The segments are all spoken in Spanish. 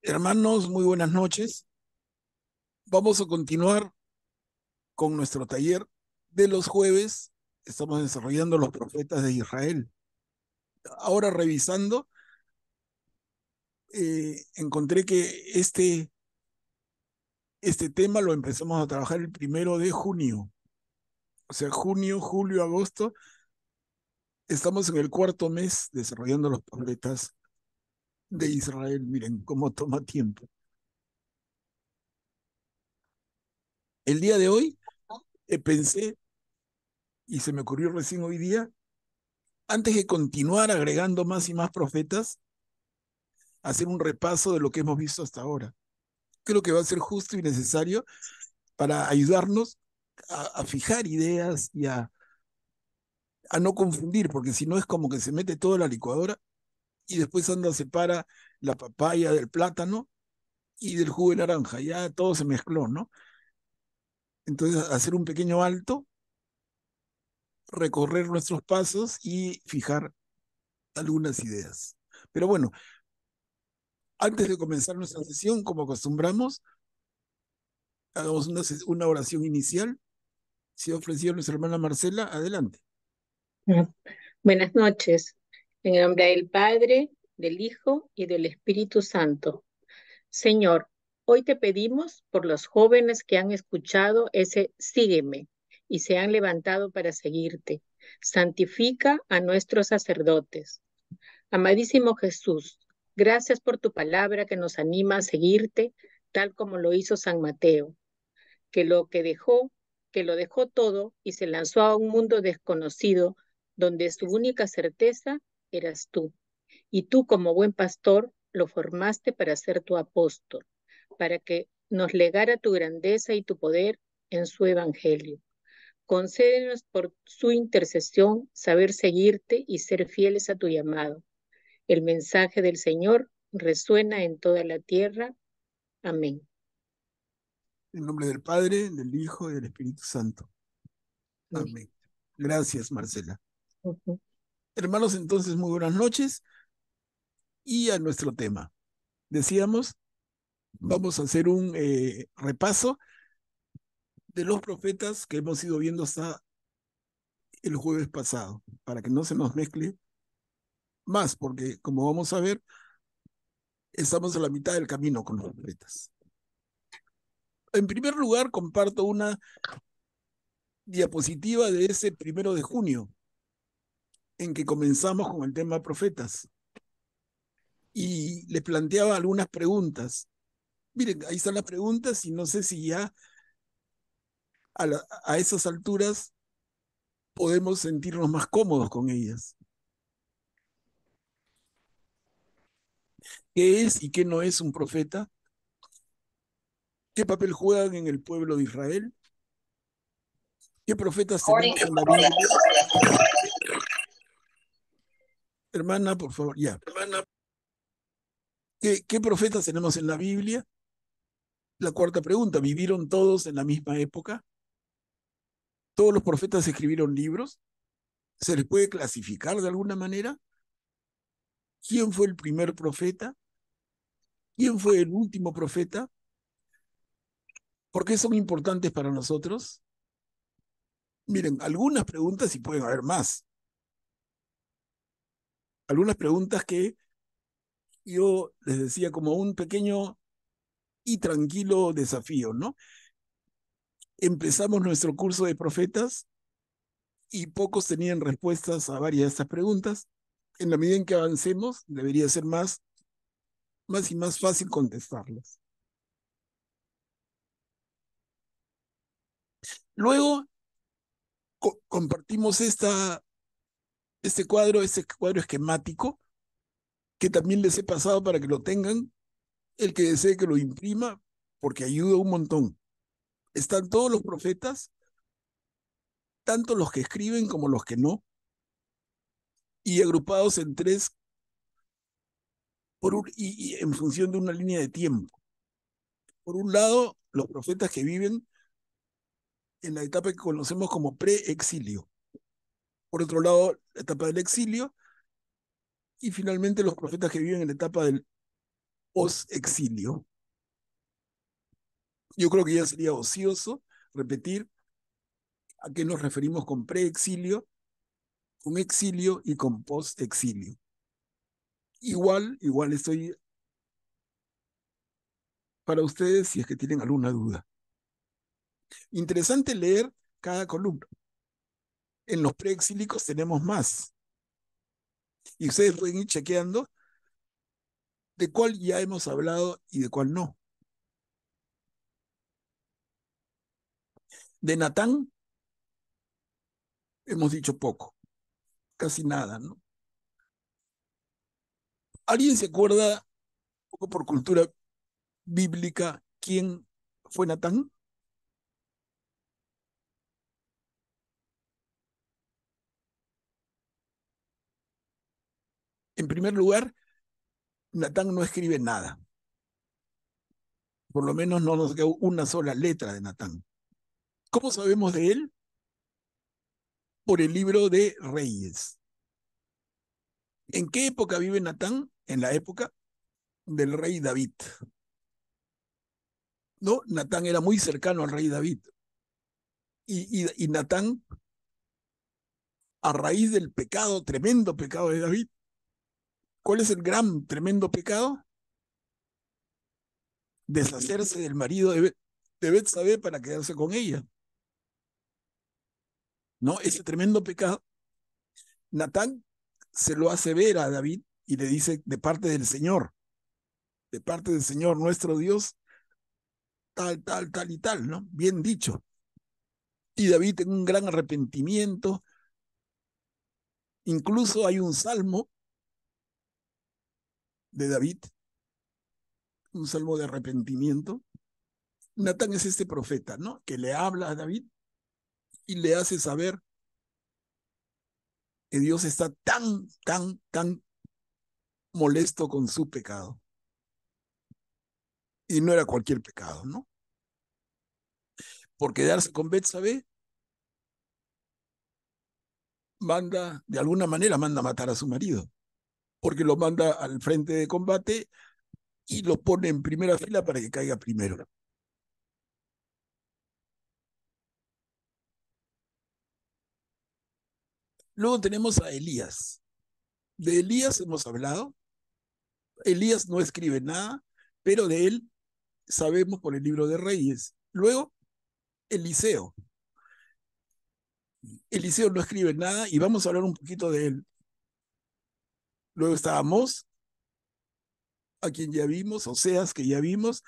Hermanos, muy buenas noches. Vamos a continuar con nuestro taller de los jueves. Estamos desarrollando los profetas de Israel. Ahora revisando, encontré que este tema lo empezamos a trabajar el 1 de junio. O sea, junio, julio, agosto. Estamos en el cuarto mes desarrollando los profetas de Israel. Miren cómo toma tiempo. El día de hoy pensé, y se me ocurrió recién hoy día, antes de continuar agregando más y más profetas, hacer un repaso de lo que hemos visto hasta ahora. Creo que va a ser justo y necesario para ayudarnos a fijar ideas y a no confundir, porque si no es como que se mete toda la licuadora y después anda, separa la papaya del plátano y del jugo de naranja, ya todo se mezcló, ¿no? Entonces, hacer un pequeño alto, recorrer nuestros pasos y fijar algunas ideas. Pero bueno, antes de comenzar nuestra sesión, como acostumbramos, hagamos una oración inicial. Si ha ofrecido nuestra hermana Marcela, adelante. Ah, Buenas noches. En el nombre del Padre, del Hijo y del Espíritu Santo. Señor, hoy te pedimos por los jóvenes que han escuchado ese sígueme y se han levantado para seguirte. Santifica a nuestros sacerdotes. Amadísimo Jesús, gracias por tu palabra que nos anima a seguirte, tal como lo hizo San Mateo, que lo dejó todo y se lanzó a un mundo desconocido donde su única certeza eras tú. Y tú, como buen pastor, lo formaste para ser tu apóstol, para que nos legara tu grandeza y tu poder en su evangelio. Concédenos por su intercesión saber seguirte y ser fieles a tu llamado. El mensaje del Señor resuena en toda la tierra. Amén. En nombre del Padre, del Hijo y del Espíritu Santo. Amén. Amén. Gracias, Marcela. Ujú. Hermanos, entonces, muy buenas noches y a nuestro tema. Decíamos, vamos a hacer un repaso de los profetas que hemos ido viendo hasta el jueves pasado, para que no se nos mezcle más, porque como vamos a ver, estamos a la mitad del camino con los profetas. En primer lugar, comparto una diapositiva de ese 1 de junio, en que comenzamos con el tema profetas. Y les planteaba algunas preguntas. Miren, ahí están las preguntas y no sé si ya a esas alturas podemos sentirnos más cómodos con ellas. ¿Qué es y qué no es un profeta? ¿Qué papel juegan en el pueblo de Israel? ¿Qué profetas tenemos en la Biblia? Hermana, por favor, ya. ¿Qué profetas tenemos en la Biblia? La cuarta pregunta, ¿vivieron todos en la misma época? ¿Todos los profetas escribieron libros? ¿Se les puede clasificar de alguna manera? ¿Quién fue el primer profeta? ¿Quién fue el último profeta? ¿Por qué son importantes para nosotros? Miren, algunas preguntas y pueden haber más. Algunas preguntas que yo les decía como un pequeño y tranquilo desafío, ¿no? Empezamos nuestro curso de profetas y pocos tenían respuestas a varias de estas preguntas. En la medida en que avancemos, debería ser más y más fácil contestarlas. Luego compartimos este cuadro esquemático, que también les he pasado para que lo tengan. El que desee que lo imprima, porque ayuda un montón. Están todos los profetas, tanto los que escriben como los que no, y agrupados en tres y en función de una línea de tiempo. Por un lado, los profetas que viven en la etapa que conocemos como pre-exilio. Por otro lado, la etapa del exilio. Y finalmente los profetas que viven en la etapa del post-exilio. Yo creo que ya sería ocioso repetir a qué nos referimos con pre-exilio, con exilio y con post-exilio. Igual estoy para ustedes si es que tienen alguna duda. Interesante leer cada columna. En los preexílicos tenemos más. Y ustedes pueden ir chequeando de cuál ya hemos hablado y de cuál no. De Natán hemos dicho poco, casi nada, ¿no? ¿Alguien se acuerda, un poco por cultura bíblica, quién fue Natán? En primer lugar, Natán no escribe nada. Por lo menos no nos queda una sola letra de Natán. ¿Cómo sabemos de él? Por el libro de Reyes. ¿En qué época vive Natán? En la época del rey David. ¿No? Natán era muy cercano al rey David. Y Natán, a raíz del pecado, tremendo pecado de David, ¿cuál es el gran, tremendo pecado? Deshacerse del marido de Betsabé para quedarse con ella. ¿No? Ese tremendo pecado, Natán se lo hace ver a David y le dice de parte del Señor nuestro Dios, tal y tal, ¿no? Bien dicho. Y David en un gran arrepentimiento, incluso hay un salmo de David, un salmo de arrepentimiento. Natán es este profeta, ¿no? Que le habla a David y le hace saber que Dios está tan molesto con su pecado. Y no era cualquier pecado, ¿no? Por quedarse con Betsabé, de alguna manera manda a matar a su marido, porque lo manda al frente de combate y lo pone en primera fila para que caiga primero. Luego tenemos a Elías. De Elías hemos hablado. Elías no escribe nada, pero de él sabemos por el libro de Reyes. Luego, Eliseo. Eliseo no escribe nada y vamos a hablar un poquito de él. Luego está Amós, a quien ya vimos, Oseas, que ya vimos,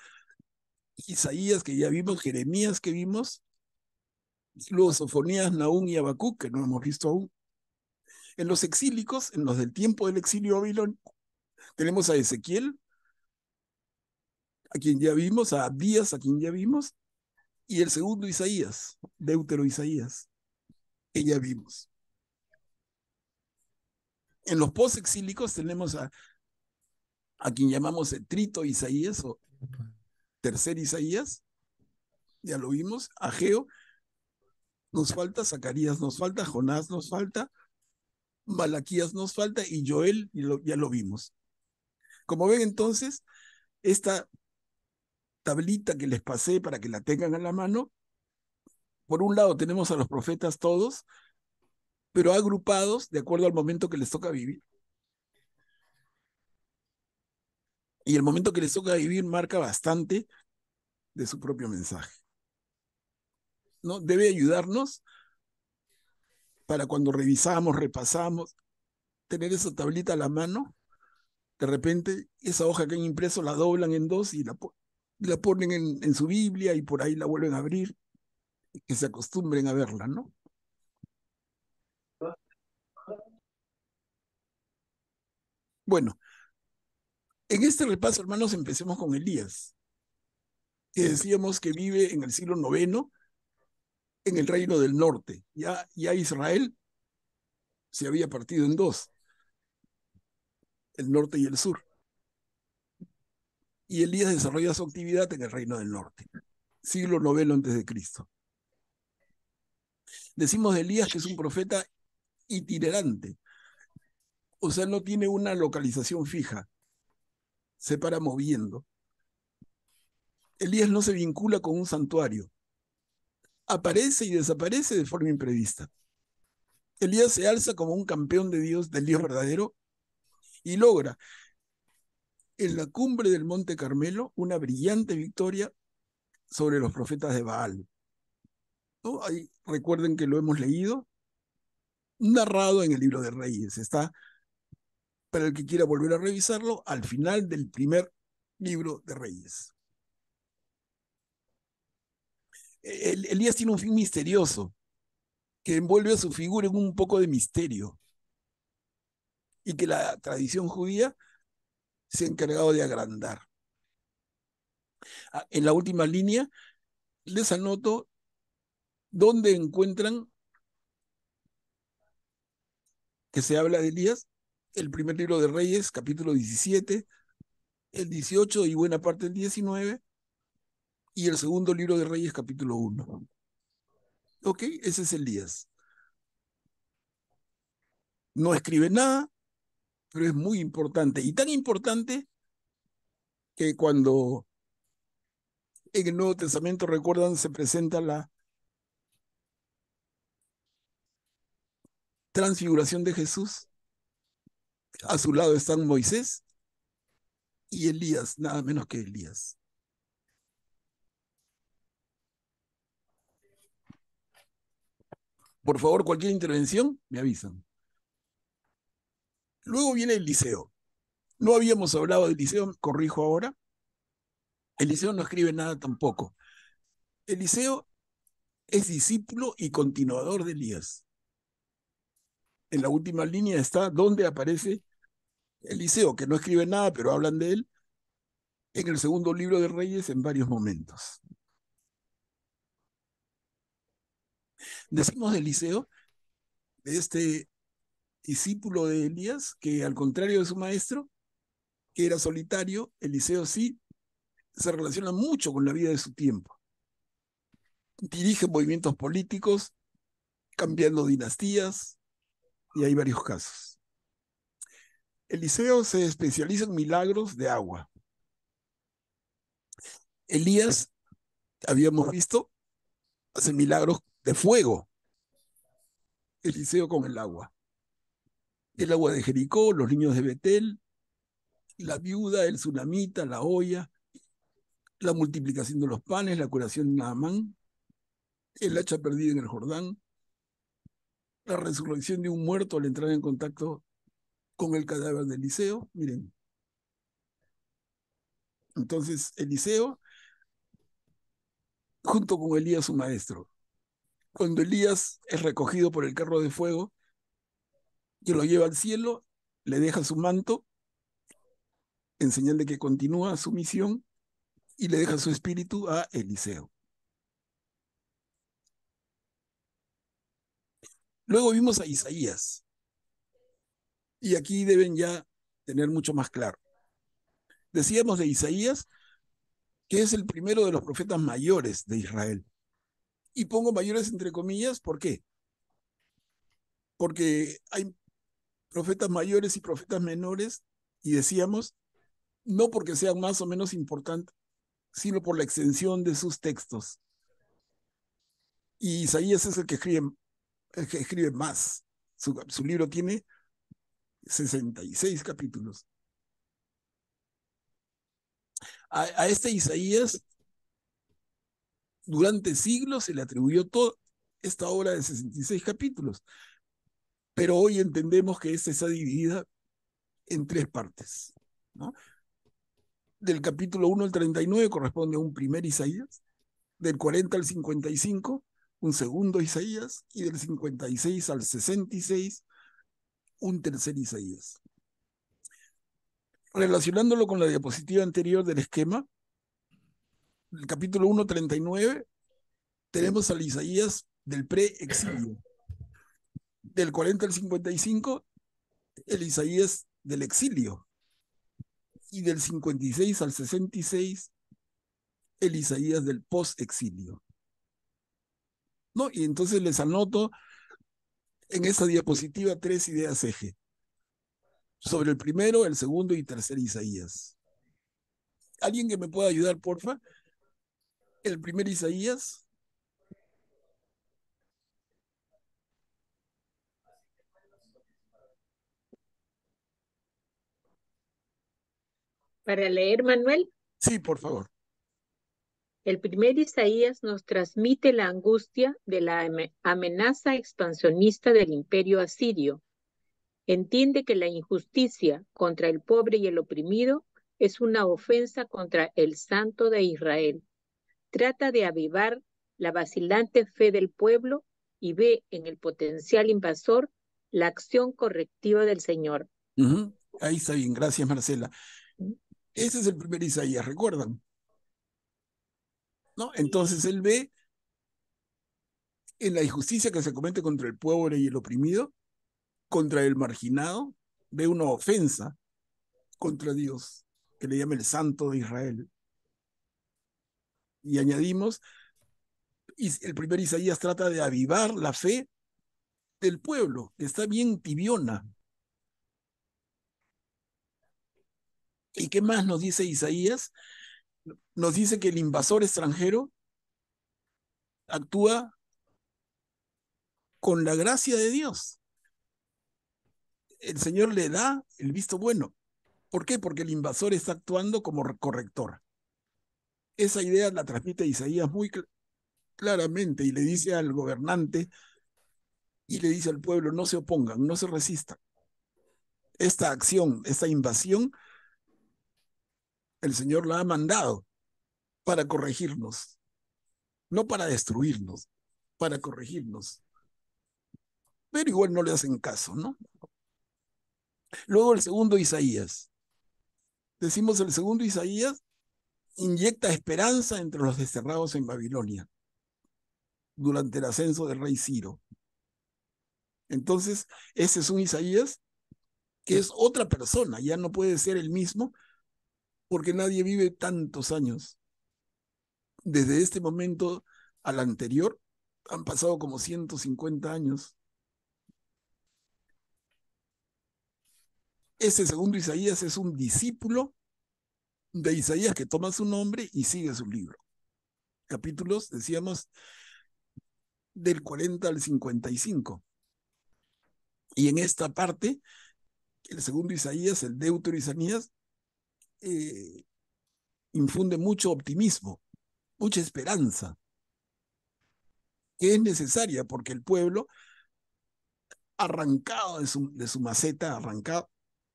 Isaías, que ya vimos, Jeremías, que vimos, luego Sofonías, Nahum y Habacuc, que no hemos visto aún. En los exílicos, en los del tiempo del exilio babilónico, tenemos a Ezequiel, a quien ya vimos, a Abdías, a quien ya vimos, y el segundo Isaías, Deutero Isaías, que ya vimos. En los post-exílicos tenemos a quien llamamos Trito Isaías o tercer Isaías, ya lo vimos, Ageo, nos falta Zacarías, nos falta Jonás, nos falta Malaquías, nos falta y Joel, ya lo vimos. Como ven entonces, esta tablita que les pasé para que la tengan a la mano, por un lado tenemos a los profetas todos, pero agrupados de acuerdo al momento que les toca vivir. Y el momento que les toca vivir marca bastante de su propio mensaje. ¿No? Debe ayudarnos para cuando revisamos, repasamos, tener esa tablita a la mano. De repente, esa hoja que han impreso la doblan en dos y la ponen en su Biblia y por ahí la vuelven a abrir, que se acostumbren a verla, ¿no? Bueno, en este repaso, hermanos, empecemos con Elías, que decíamos que vive en el siglo IX en el reino del norte. Ya Israel se había partido en dos, el norte y el sur. Y Elías desarrolla su actividad en el reino del norte, siglo IX antes de Cristo. Decimos de Elías que es un profeta itinerante, o sea, no tiene una localización fija. se para moviendo. Elías no se vincula con un santuario. Aparece y desaparece de forma imprevista. Elías se alza como un campeón de Dios, del Dios verdadero, y logra en la cumbre del Monte Carmelo una brillante victoria sobre los profetas de Baal. ¿No? Ahí, recuerden que lo hemos leído, narrado en el libro de Reyes. Está, para el que quiera volver a revisarlo, al final del primer libro de Reyes. Elías tiene un fin misterioso que envuelve a su figura en un poco de misterio y que la tradición judía se ha encargado de agrandar. En la última línea les anoto dónde encuentran que se habla de Elías: el primer libro de Reyes, capítulo 17, el 18 y buena parte del 19, y el segundo libro de Reyes, capítulo 1. Ok, ese es Elías. No escribe nada, pero es muy importante. Y tan importante que cuando en el Nuevo Testamento, recuerdan, se presenta la transfiguración de Jesús. A su lado están Moisés y Elías, nada menos que Elías. Por favor, cualquier intervención, me avisan. Luego viene Eliseo. No habíamos hablado de Eliseo, corrijo ahora. Eliseo no escribe nada tampoco. Eliseo es discípulo y continuador de Elías. En la última línea está donde aparece Eliseo, que no escribe nada, pero hablan de él en el segundo libro de Reyes en varios momentos. Decimos de Eliseo, de este discípulo de Elías, que al contrario de su maestro, que era solitario, Eliseo sí se relaciona mucho con la vida de su tiempo. Dirige movimientos políticos, cambiando dinastías, y hay varios casos. Eliseo se especializa en milagros de agua. Elías, habíamos visto, hace milagros de fuego. Eliseo con el agua de Jericó, los niños de Betel, la viuda, el tsunamita, la olla, la multiplicación de los panes, la curación de Naamán, el hacha perdida en el Jordán, la resurrección de un muerto al entrar en contacto con el cadáver de Eliseo. Miren, entonces Eliseo, junto con Elías, su maestro. Cuando Elías es recogido por el carro de fuego, que lo lleva al cielo, le deja su manto en señal de que continúa su misión y le deja su espíritu a Eliseo. Luego vimos a Isaías, y aquí deben ya tener mucho más claro. Decíamos de Isaías que es el primero de los profetas mayores de Israel. Y pongo mayores entre comillas, ¿por qué? Porque hay profetas mayores y profetas menores, y decíamos, no porque sean más o menos importantes, sino por la extensión de sus textos. Y Isaías es el que escribe más. Su libro tiene 66 capítulos. A este Isaías, durante siglos se le atribuyó toda esta obra de 66 capítulos, pero hoy entendemos que esta está dividida en tres partes, ¿no? Del capítulo 1 al 39 corresponde a un primer Isaías, del 40 al 55 un segundo Isaías, y del 56 al 66 un tercer Isaías. Relacionándolo con la diapositiva anterior del esquema, el capítulo 1, 39, tenemos al Isaías del pre-exilio. Del 40 al 55, el Isaías del exilio. Y del 56 al 66, el Isaías del post-exilio. ¿No? Y entonces les anoto en esta diapositiva tres ideas eje sobre el primero, el segundo y tercer Isaías. ¿Alguien que me pueda ayudar, porfa? El primer Isaías. Para leer, Manuel, Sí, por favor. el primer Isaías nos transmite la angustia de la amenaza expansionista del imperio asirio. Entiende que la injusticia contra el pobre y el oprimido es una ofensa contra el Santo de Israel. Trata de avivar la vacilante fe del pueblo y ve en el potencial invasor la acción correctiva del Señor. Ahí está bien, gracias Marcela. Ese es el primer Isaías, ¿recuerdan? ¿No? Entonces él ve en la injusticia que se comete contra el pobre y el oprimido, contra el marginado, ve una ofensa contra Dios, que le llama el Santo de Israel. Y añadimos, el primer Isaías trata de avivar la fe del pueblo, que está bien tibiona. ¿Y qué más nos dice Isaías? Nos dice que el invasor extranjero actúa con la gracia de Dios. El Señor le da el visto bueno. ¿Por qué? Porque el invasor está actuando como corrector. Esa idea la transmite Isaías muy claramente y le dice al gobernante y le dice al pueblo, no se opongan, no se resistan. Esta acción, esta invasión, el Señor la ha mandado para corregirnos, no para destruirnos, para corregirnos. Pero igual no le hacen caso, ¿no? Luego el segundo Isaías. Decimos el segundo Isaías inyecta esperanza entre los desterrados en Babilonia durante el ascenso del rey Ciro. Entonces, ese es un Isaías que es otra persona, ya no puede ser el mismo porque nadie vive tantos años. Desde este momento al anterior han pasado como 150 años. Ese segundo Isaías es un discípulo de Isaías que toma su nombre y sigue su libro. Capítulos, decíamos, del 40 al 55. Y en esta parte, el segundo Isaías, el Deutero Isaías, eh, infunde mucho optimismo, mucha esperanza, que es necesaria porque el pueblo, arrancado de su maceta, arrancado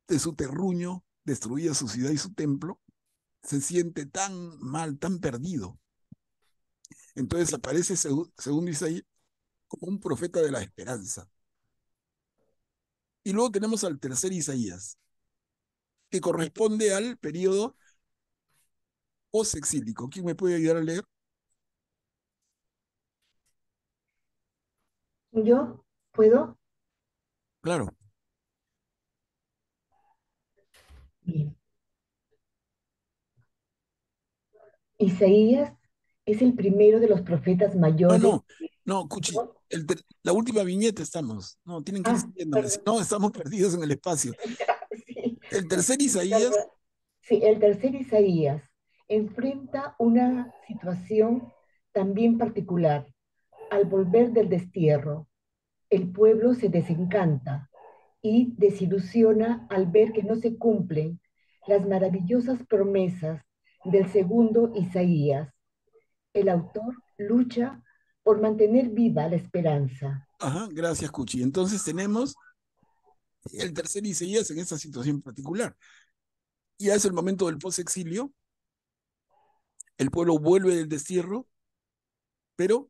de su terruño, destruida su ciudad y su templo, se siente tan mal, tan perdido. Entonces aparece, según Isaías, como un profeta de la esperanza. Y luego tenemos al tercer Isaías, que corresponde al periodo post-exílico. ¿Quién me puede ayudar a leer? ¿Yo puedo? Claro. Bien. Isaías es el primero de los profetas No, mayores. no, no, Cuchi, ¿No? la última viñeta estamos. No, tienen que ir Ah, siguiéndome. Si perdón. no, estamos perdidos en el espacio. Sí, El tercer Isaías, perdón. Sí, el tercer Isaías enfrenta una situación también particular. Al volver del destierro, el pueblo se desencanta y desilusiona al ver que no se cumplen las maravillosas promesas del segundo Isaías. El autor lucha por mantener viva la esperanza. ajá, gracias, Cuchi. Entonces tenemos el tercer Isaías en esta situación particular. Ya es el momento del post-exilio, el pueblo vuelve del destierro, pero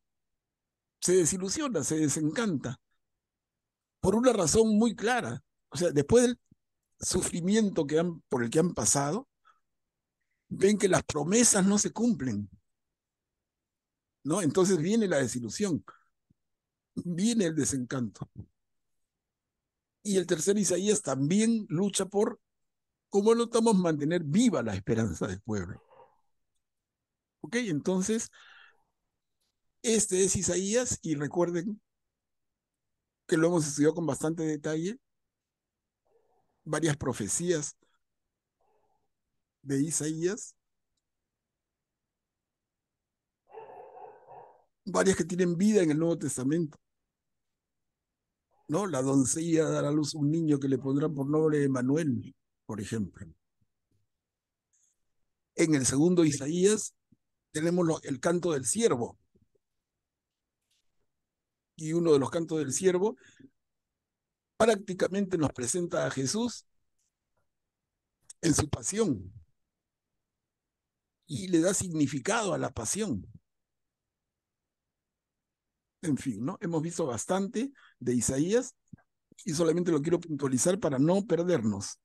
se desilusiona, se desencanta, por una razón muy clara. O sea, después del sufrimiento por el que han pasado, ven que las promesas no se cumplen, ¿no? Entonces viene la desilusión, viene el desencanto. Y el tercer Isaías también lucha por cómo notamos mantener viva la esperanza del pueblo. ¿Ok? Entonces, este es Isaías y recuerden que lo hemos estudiado con bastante detalle, varias profecías de Isaías varias que tienen vida en el Nuevo Testamento, ¿no? La doncella dará a luz un niño que le pondrán por nombre Emanuel, por ejemplo. En el segundo Isaías tenemos el canto del siervo, y uno de los cantos del siervo prácticamente nos presenta a Jesús en su pasión y le da significado a la pasión. En fin, ¿no? Hemos visto bastante de Isaías y solamente lo quiero puntualizar para no perdernos.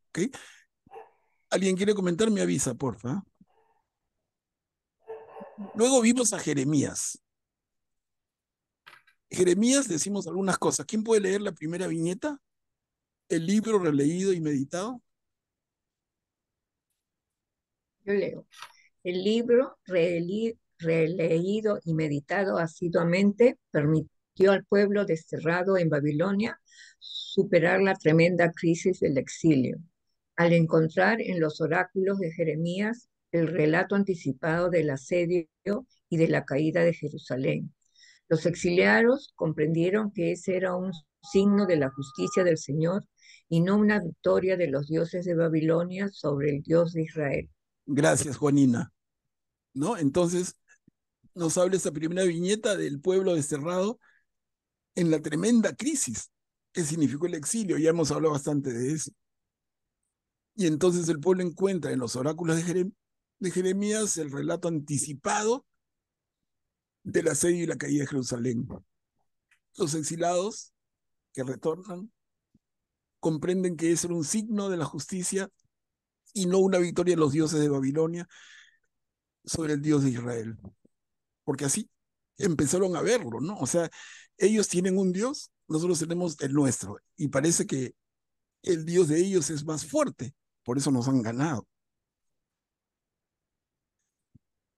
¿Ok? ¿Alguien quiere comentar? Me avisa, porfa. Luego vimos a Jeremías. Jeremías decimos algunas cosas. ¿Quién puede leer la primera viñeta? El libro releído y meditado. Yo leo. El libro, releído y meditado asiduamente, permitió al pueblo desterrado en Babilonia superar la tremenda crisis del exilio, al encontrar en los oráculos de Jeremías el relato anticipado del asedio y de la caída de Jerusalén. Los exiliados comprendieron que ese era un signo de la justicia del Señor y no una victoria de los dioses de Babilonia sobre el Dios de Israel. Gracias, Juanina. ¿No? Entonces, nos habla esta primera viñeta del pueblo desterrado en la tremenda crisis que significó el exilio. Ya hemos hablado bastante de eso. Y entonces el pueblo encuentra en los oráculos de Jeremías el relato anticipado del asedio y la caída de Jerusalén. Los exilados que retornan comprenden que ese era un signo de la justicia y no una victoria de los dioses de Babilonia sobre el Dios de Israel. Porque así empezaron a verlo, ¿no? O sea, ellos tienen un Dios, nosotros tenemos el nuestro, y parece que el Dios de ellos es más fuerte, por eso nos han ganado.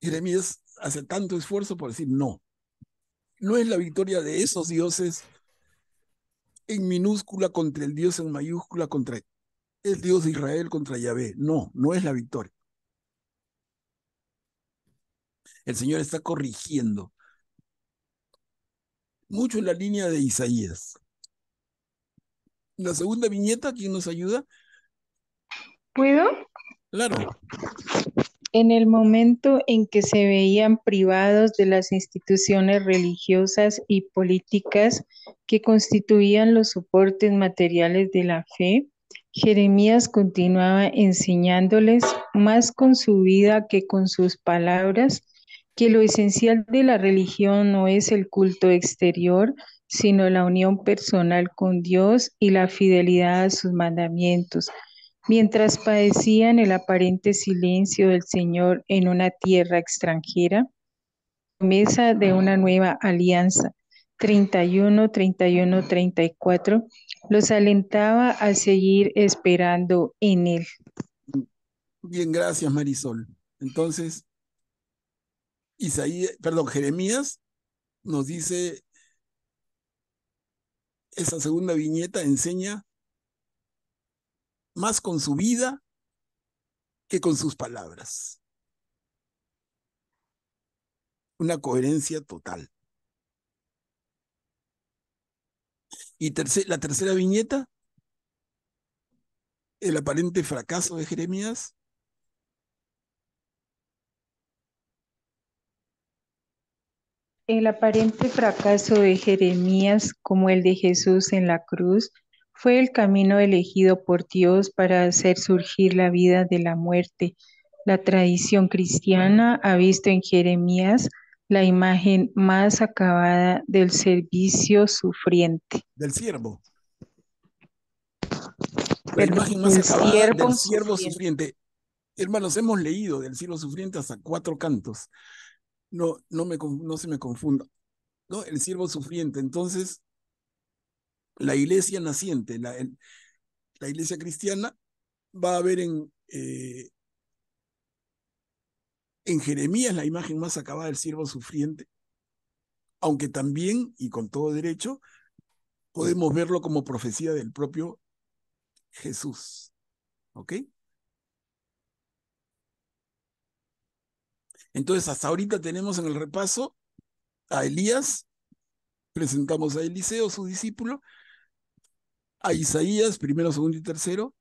Jeremías hace tanto esfuerzo por decir, no, no es la victoria de esos dioses en minúscula contra el Dios en mayúscula, contra el Dios de Israel, contra Yahvé. No, no es la victoria. El Señor está corrigiendo mucho en la línea de Isaías. La segunda viñeta, ¿quién nos ayuda? ¿Puedo? Claro. En el momento en que se veían privados de las instituciones religiosas y políticas que constituían los soportes materiales de la fe, Jeremías continuaba enseñándoles más con su vida que con sus palabras que lo esencial de la religión no es el culto exterior, sino la unión personal con Dios y la fidelidad a sus mandamientos. Mientras padecían el aparente silencio del Señor en una tierra extranjera, promesa de una nueva alianza, 31, 31, 34, los alentaba a seguir esperando en Él. Bien, gracias, Marisol. Entonces, Jeremías nos dice, esa segunda viñeta enseña más con su vida que con sus palabras. Una coherencia total. Y la tercera viñeta, el aparente fracaso de Jeremías. El aparente fracaso de Jeremías, como el de Jesús en la cruz, fue el camino elegido por Dios para hacer surgir la vida de la muerte. La tradición cristiana ha visto en Jeremías la imagen más acabada del servicio sufriente. Del siervo. La Perdón, imagen más del acabada del siervo siervo sufriente. sufriente. Hermanos, hemos leído del siervo sufriente hasta 4 cantos. No se me confunda. ¿No? El siervo sufriente. Entonces, la iglesia naciente, la iglesia cristiana, va a ver en Jeremías la imagen más acabada del siervo sufriente, aunque también, y con todo derecho, podemos verlo como profecía del propio Jesús. ¿Ok? Entonces, hasta ahorita tenemos en el repaso a Elías, presentamos a Eliseo, su discípulo, a Isaías, primero, segundo y tercero,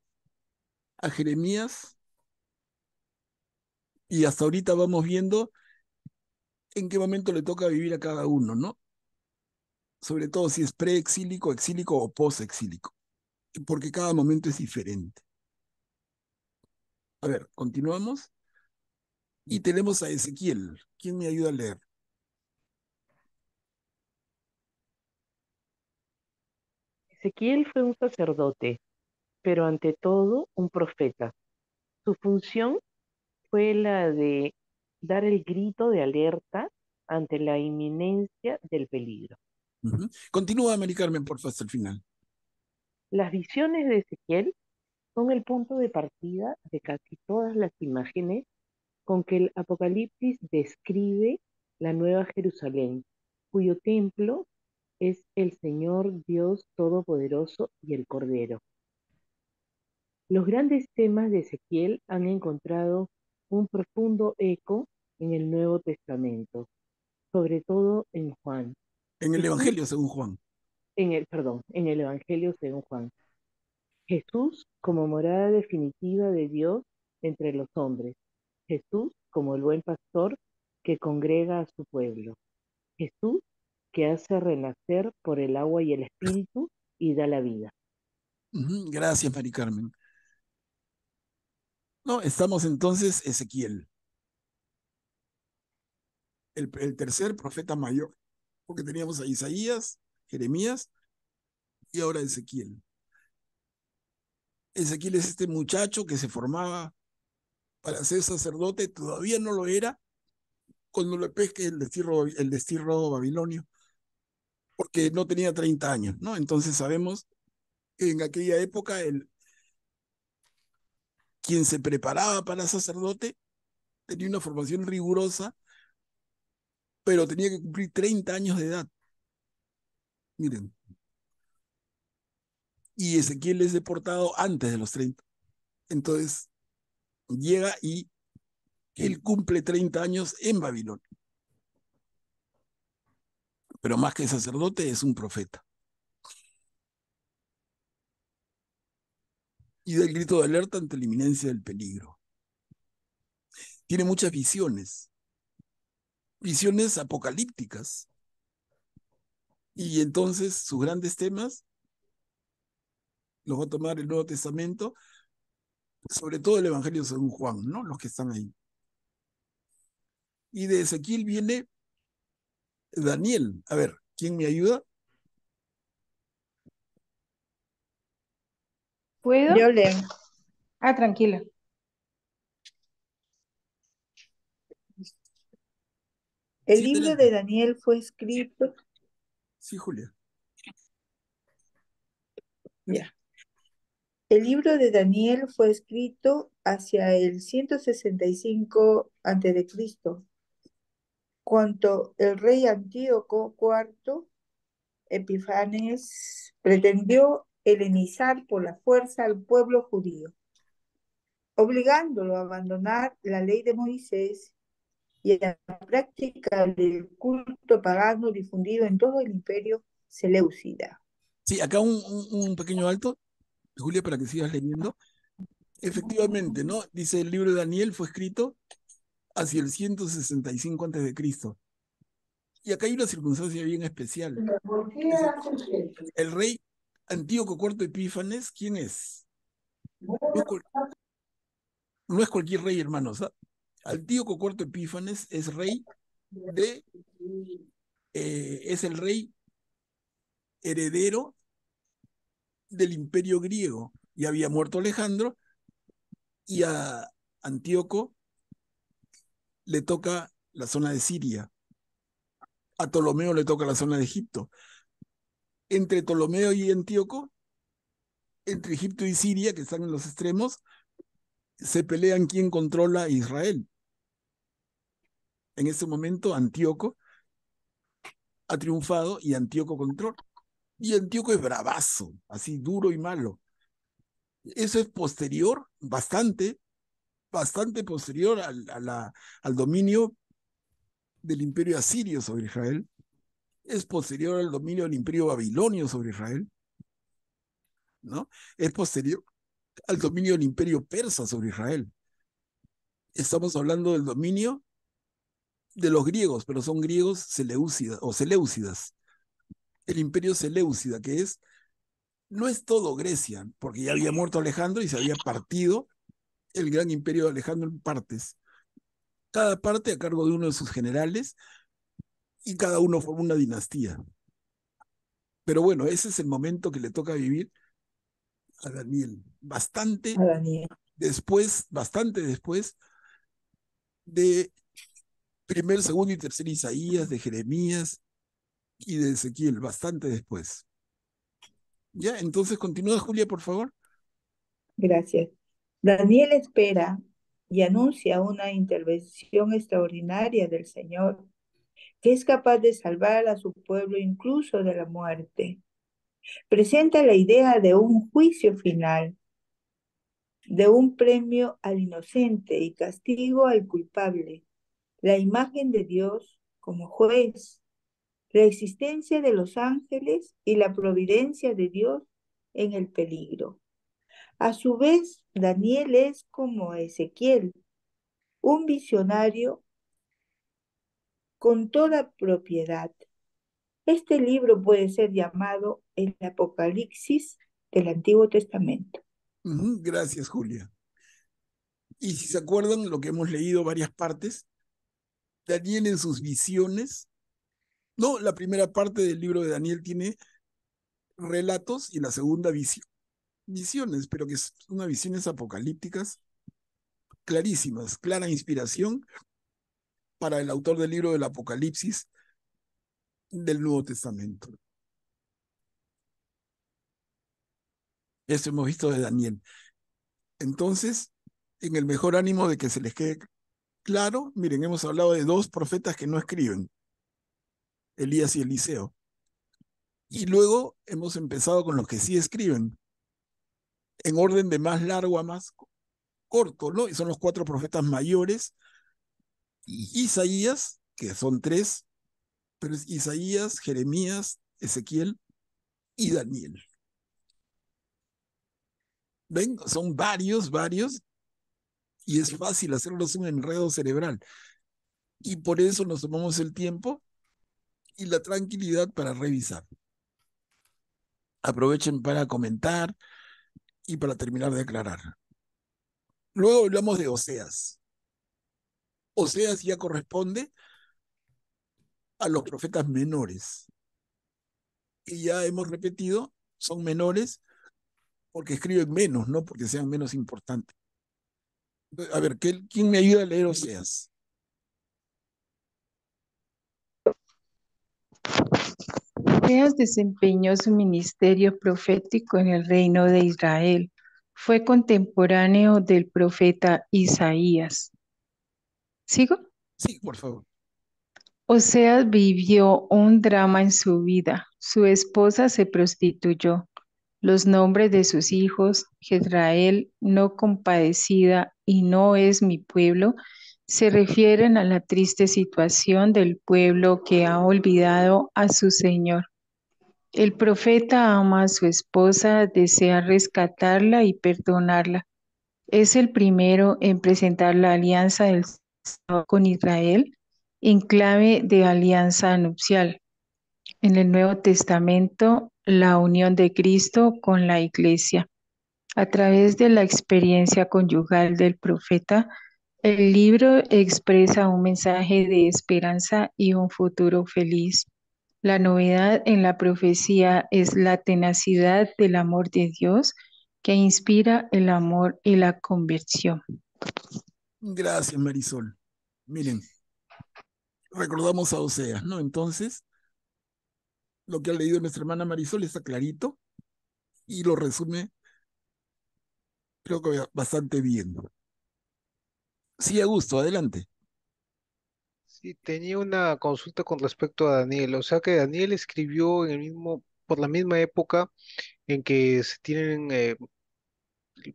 a Jeremías, y hasta ahorita vamos viendo en qué momento le toca vivir a cada uno, ¿no? Sobre todo si es preexílico, exílico o posexílico, porque cada momento es diferente. A ver, continuamos. Y tenemos a Ezequiel. ¿Quién me ayuda a leer? Ezequiel fue un sacerdote, pero ante todo un profeta. Su función fue la de dar el grito de alerta ante la inminencia del peligro. Continúa, Mari Carmen, por favor, hasta el final. Las visiones de Ezequiel son el punto de partida de casi todas las imágenes con que el Apocalipsis describe la Nueva Jerusalén, cuyo templo es el Señor Dios Todopoderoso y el Cordero. Los grandes temas de Ezequiel han encontrado un profundo eco en el Nuevo Testamento, sobre todo en Juan. En el Jesús, Evangelio según Juan. en el Evangelio según Juan. Jesús como morada definitiva de Dios entre los hombres. Jesús como el buen pastor que congrega a su pueblo. Jesús que hace renacer por el agua y el espíritu y da la vida. Gracias, Mari Carmen. No, estamos entonces Ezequiel, el tercer profeta mayor, porque teníamos a Isaías, Jeremías y ahora Ezequiel. Ezequiel es este muchacho que se formaba para ser sacerdote, todavía no lo era cuando le pesque el destierro babilonio, porque no tenía 30 años, ¿no? Entonces sabemos que en aquella época quien se preparaba para sacerdote tenía una formación rigurosa, pero tenía que cumplir 30 años de edad. Miren. Y Ezequiel es deportado antes de los 30. Entonces llega y él cumple 30 años en Babilonia. Pero más que sacerdote es un profeta. Y da el grito de alerta ante la inminencia del peligro. Tiene muchas visiones apocalípticas. Y entonces sus grandes temas los va a tomar el Nuevo Testamento, sobre todo el Evangelio según Juan, ¿no? Los que están ahí. Y de Ezequiel viene Daniel. A ver, ¿quién me ayuda? ¿Puedo? Yo leo. Ah, tranquila. El Sí, libro adelante. de Daniel fue escrito. Sí, Julia. Ya. El libro de Daniel fue escrito hacia el 165 a.C., cuando el rey Antíoco IV Epifanes pretendió helenizar por la fuerza al pueblo judío, obligándolo a abandonar la ley de Moisés y a la práctica del culto pagano difundido en todo el imperio seleucida. Sí, acá un pequeño alto, Julia, para que sigas leyendo. Efectivamente, ¿no? Dice el libro de Daniel fue escrito hacia el 165 a.C. Y acá hay una circunstancia bien especial. El rey Antíoco IV Epífanes, ¿quién es? No es, no es cualquier rey, hermanos. ¿Ah? Antíoco IV Epífanes es rey es el rey heredero del imperio griego. Ya había muerto Alejandro y a Antíoco le toca la zona de Siria. A Ptolomeo le toca la zona de Egipto. Entre Ptolomeo y Antíoco, entre Egipto y Siria, que están en los extremos, se pelean quién controla Israel. En ese momento Antíoco ha triunfado y Antíoco controla. Y Antíoco es bravazo, así duro y malo. Eso es posterior, bastante posterior al dominio del imperio asirio sobre Israel, es posterior al dominio del imperio babilonio sobre Israel, ¿no? Es posterior al dominio del imperio persa sobre Israel. Estamos hablando del dominio de los griegos, pero son griegos seleucidas o seleucidas. El imperio seleucida, que es, no es todo Grecia, porque ya había muerto Alejandro y se había partido el gran imperio de Alejandro en partes. Cada parte a cargo de uno de sus generales y cada uno forma una dinastía. Pero bueno, ese es el momento que le toca vivir a Daniel. A Daniel. Bastante después de primer, segundo y tercer Isaías, de Jeremías y de Ezequiel, bastante después. Ya, entonces continúa, Julia, por favor. Gracias. Daniel espera y anuncia una intervención extraordinaria del Señor, que es capaz de salvar a su pueblo incluso de la muerte. Presenta la idea de un juicio final, de un premio al inocente y castigo al culpable, la imagen de Dios como juez, la existencia de los ángeles y la providencia de Dios en el peligro. A su vez, Daniel es como Ezequiel, un visionario con toda propiedad. Este libro puede ser llamado el Apocalipsis del Antiguo Testamento. Gracias, Julia. Y si se acuerdan, lo que hemos leído varias partes, Daniel en sus visiones, no, la primera parte del libro de Daniel tiene relatos y la segunda visiones, pero que son unas visiones apocalípticas clarísimas, clara inspiración para el autor del libro del Apocalipsis del Nuevo Testamento. Eso hemos visto de Daniel. Entonces, en el mejor ánimo de que se les quede claro, miren, hemos hablado de dos profetas que no escriben, Elías y Eliseo. Y luego hemos empezado con los que sí escriben, en orden de más largo a más corto, ¿no? Y son los cuatro profetas mayores, y Isaías, que son tres, pero es Isaías, Jeremías, Ezequiel y Daniel. ¿Ven? Son varios, y es fácil hacerlos un enredo cerebral. Y por eso nos tomamos el tiempo y la tranquilidad para revisar. Aprovechen para comentar y para terminar de aclarar. Luego hablamos de Oseas. Oseas ya corresponde a los profetas menores. Y ya hemos repetido, son menores porque escriben menos, no porque sean menos importantes. A ver, ¿quién me ayuda a leer Oseas? Oseas desempeñó su ministerio profético en el reino de Israel. Fue contemporáneo del profeta Isaías. ¿Sigo? Sí, por favor. Oseas vivió un drama en su vida. Su esposa se prostituyó. Los nombres de sus hijos, Jezrael, no compadecida y no es mi pueblo, se refieren a la triste situación del pueblo que ha olvidado a su Señor. El profeta ama a su esposa, desea rescatarla y perdonarla. Es el primero en presentar la alianza del Señor con Israel en clave de alianza nupcial. En el Nuevo Testamento, la unión de Cristo con la Iglesia. A través de la experiencia conyugal del profeta, el libro expresa un mensaje de esperanza y un futuro feliz. La novedad en la profecía es la tenacidad del amor de Dios que inspira el amor y la conversión. Gracias, Marisol. Miren, recordamos a Oseas, ¿no? Entonces, lo que ha leído nuestra hermana Marisol está clarito y lo resume, creo que bastante bien. Sí, Augusto, adelante. Sí, tenía una consulta con respecto a Daniel. O sea que Daniel escribió en el mismo, por la misma época en que se tienen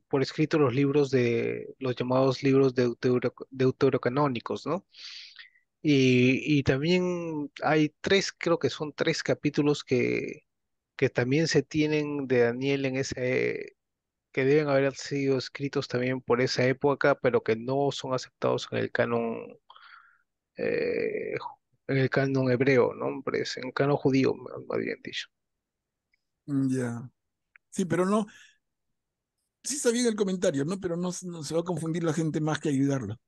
por escrito los libros de los llamados libros deuterocanónicos, ¿no? Y también hay tres, creo que son tres capítulos que también se tienen de Daniel en ese, que deben haber sido escritos también por esa época, pero que no son aceptados eh, en el canon hebreo, ¿no? Hombre, en el canon judío, más bien dicho. Ya. Sí, pero no, sí está bien el comentario, ¿no? Pero no, no se va a confundir la gente más que ayudarla.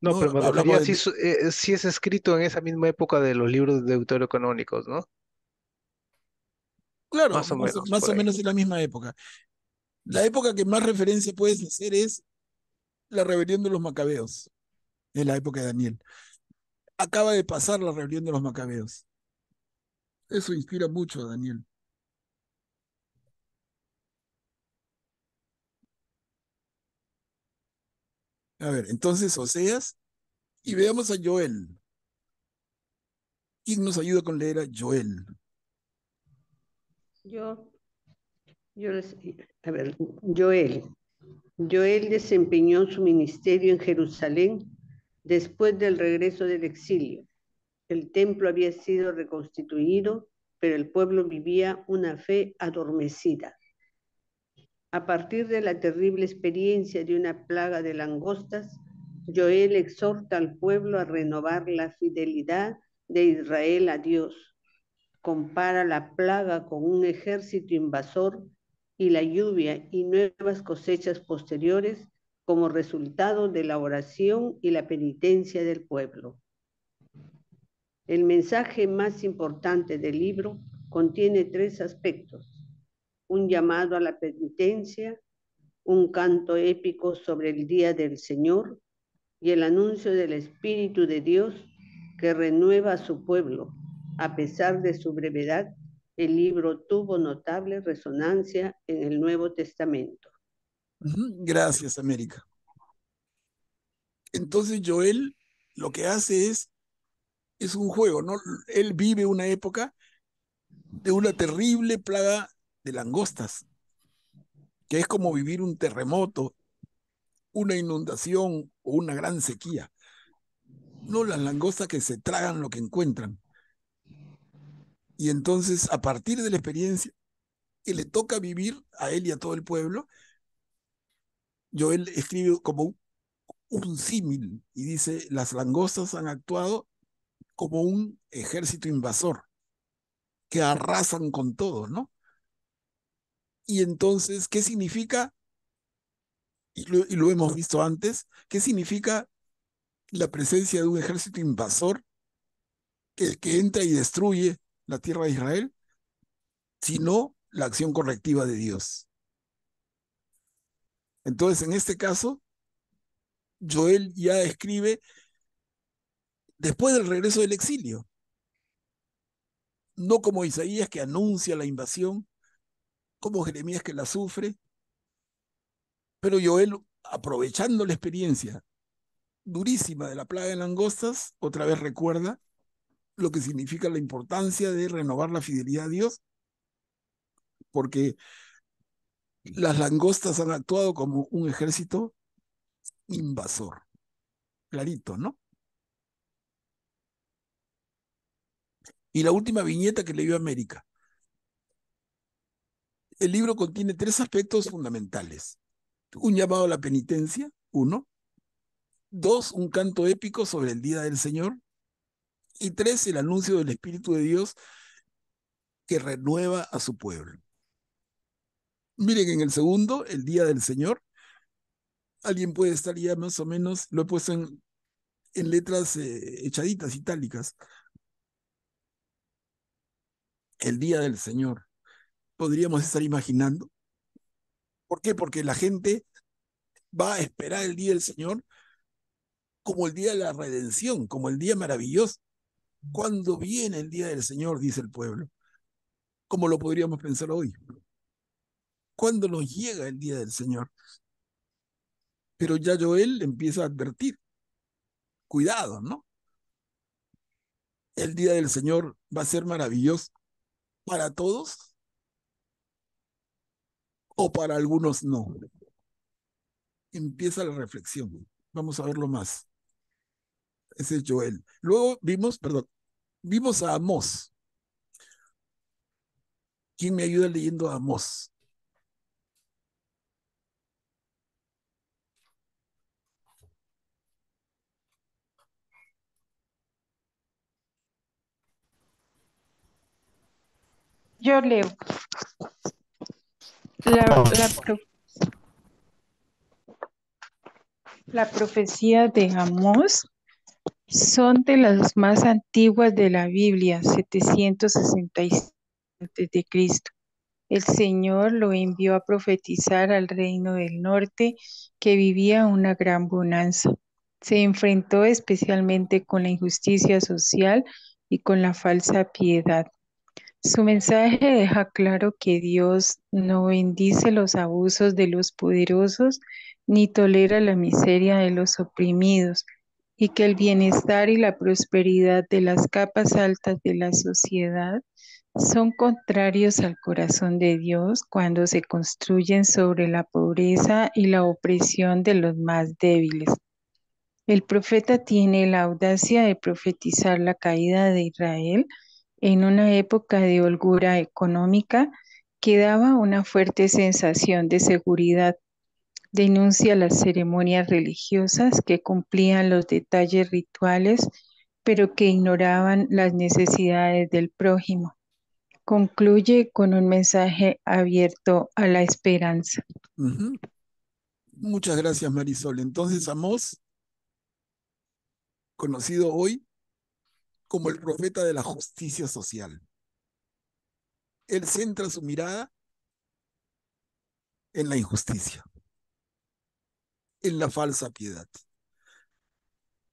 No, No pero me refería hablamos si, de, si es escrito en esa misma época de los libros deuterocanónicos, ¿no? claro, Más o menos, más por o ahí. menos en la misma época. La época que más referencia puedes hacer es la rebelión de los macabeos, en la época de Daniel. Acaba de pasar la rebelión de los macabeos. Eso inspira mucho a Daniel. A ver, entonces Oseas, y veamos a Joel. ¿Quién nos ayuda con leer a Joel? Yo, a ver, Joel. Joel desempeñó su ministerio en Jerusalén después del regreso del exilio. El templo había sido reconstituido, pero el pueblo vivía una fe adormecida. A partir de la terrible experiencia de una plaga de langostas, Joel exhorta al pueblo a renovar la fidelidad de Israel a Dios. Compara la plaga con un ejército invasor y la lluvia y nuevas cosechas posteriores como resultado de la oración y la penitencia del pueblo. El mensaje más importante del libro contiene tres aspectos: un llamado a la penitencia, un canto épico sobre el día del Señor y el anuncio del Espíritu de Dios que renueva a su pueblo. A pesar de su brevedad, el libro tuvo notable resonancia en el Nuevo Testamento. Gracias, América. Entonces Joel lo que hace es un juego, ¿no? Él vive una época de una terrible plaga de langostas, que es como vivir un terremoto, una inundación o una gran sequía. No las langostas que se tragan lo que encuentran. Y entonces, a partir de la experiencia que le toca vivir a él y a todo el pueblo, Joel escribe como un símil y dice, las langostas han actuado como un ejército invasor que arrasan con todo, ¿no? Y entonces, ¿qué significa? Y lo hemos visto antes, ¿qué significa la presencia de un ejército invasor que entra y destruye la tierra de Israel? Sino la acción correctiva de Dios. Entonces, en este caso, Joel ya escribe después del regreso del exilio, no como Isaías que anuncia la invasión, como Jeremías que la sufre, pero Joel, aprovechando la experiencia durísima de la plaga de langostas, otra vez recuerda lo que significa la importancia de renovar la fidelidad a Dios, porque las langostas han actuado como un ejército invasor, clarito, ¿no? Y la última viñeta que leyó América. El libro contiene tres aspectos fundamentales. Un llamado a la penitencia, uno. Dos, un canto épico sobre el día del Señor. Y tres, el anuncio del Espíritu de Dios que renueva a su pueblo. Miren, en el segundo, el día del Señor, alguien puede estar ya más o menos, lo he puesto en letras echaditas, itálicas. El día del Señor. Podríamos estar imaginando. ¿Por qué? Porque la gente va a esperar el día del Señor como el día de la redención, como el día maravilloso. ¿Cuándo viene el día del Señor? Dice el pueblo. ¿Cómo lo podríamos pensar hoy? ¿Cuándo nos llega el día del Señor? Pero ya Joel empieza a advertir, cuidado, ¿no? El día del Señor va a ser maravilloso para todos o para algunos no. Empieza la reflexión. Vamos a verlo más. Ese es Joel. Luego vimos a Amós. ¿Quién me ayuda leyendo a Amós? Yo leo. La profecía de Amós son de las más antiguas de la Biblia, 765 a.C. El Señor lo envió a profetizar al reino del norte, que vivía una gran bonanza. Se enfrentó especialmente con la injusticia social y con la falsa piedad. Su mensaje deja claro que Dios no bendice los abusos de los poderosos ni tolera la miseria de los oprimidos, y que el bienestar y la prosperidad de las capas altas de la sociedad son contrarios al corazón de Dios cuando se construyen sobre la pobreza y la opresión de los más débiles. El profeta tiene la audacia de profetizar la caída de Israel en una época de holgura económica que daba una fuerte sensación de seguridad. Denuncia las ceremonias religiosas que cumplían los detalles rituales, pero que ignoraban las necesidades del prójimo. Concluye con un mensaje abierto a la esperanza. Muchas gracias, Marisol. Entonces, Amós, conocido hoy como el profeta de la justicia social. Él centra su mirada en la injusticia, en la falsa piedad.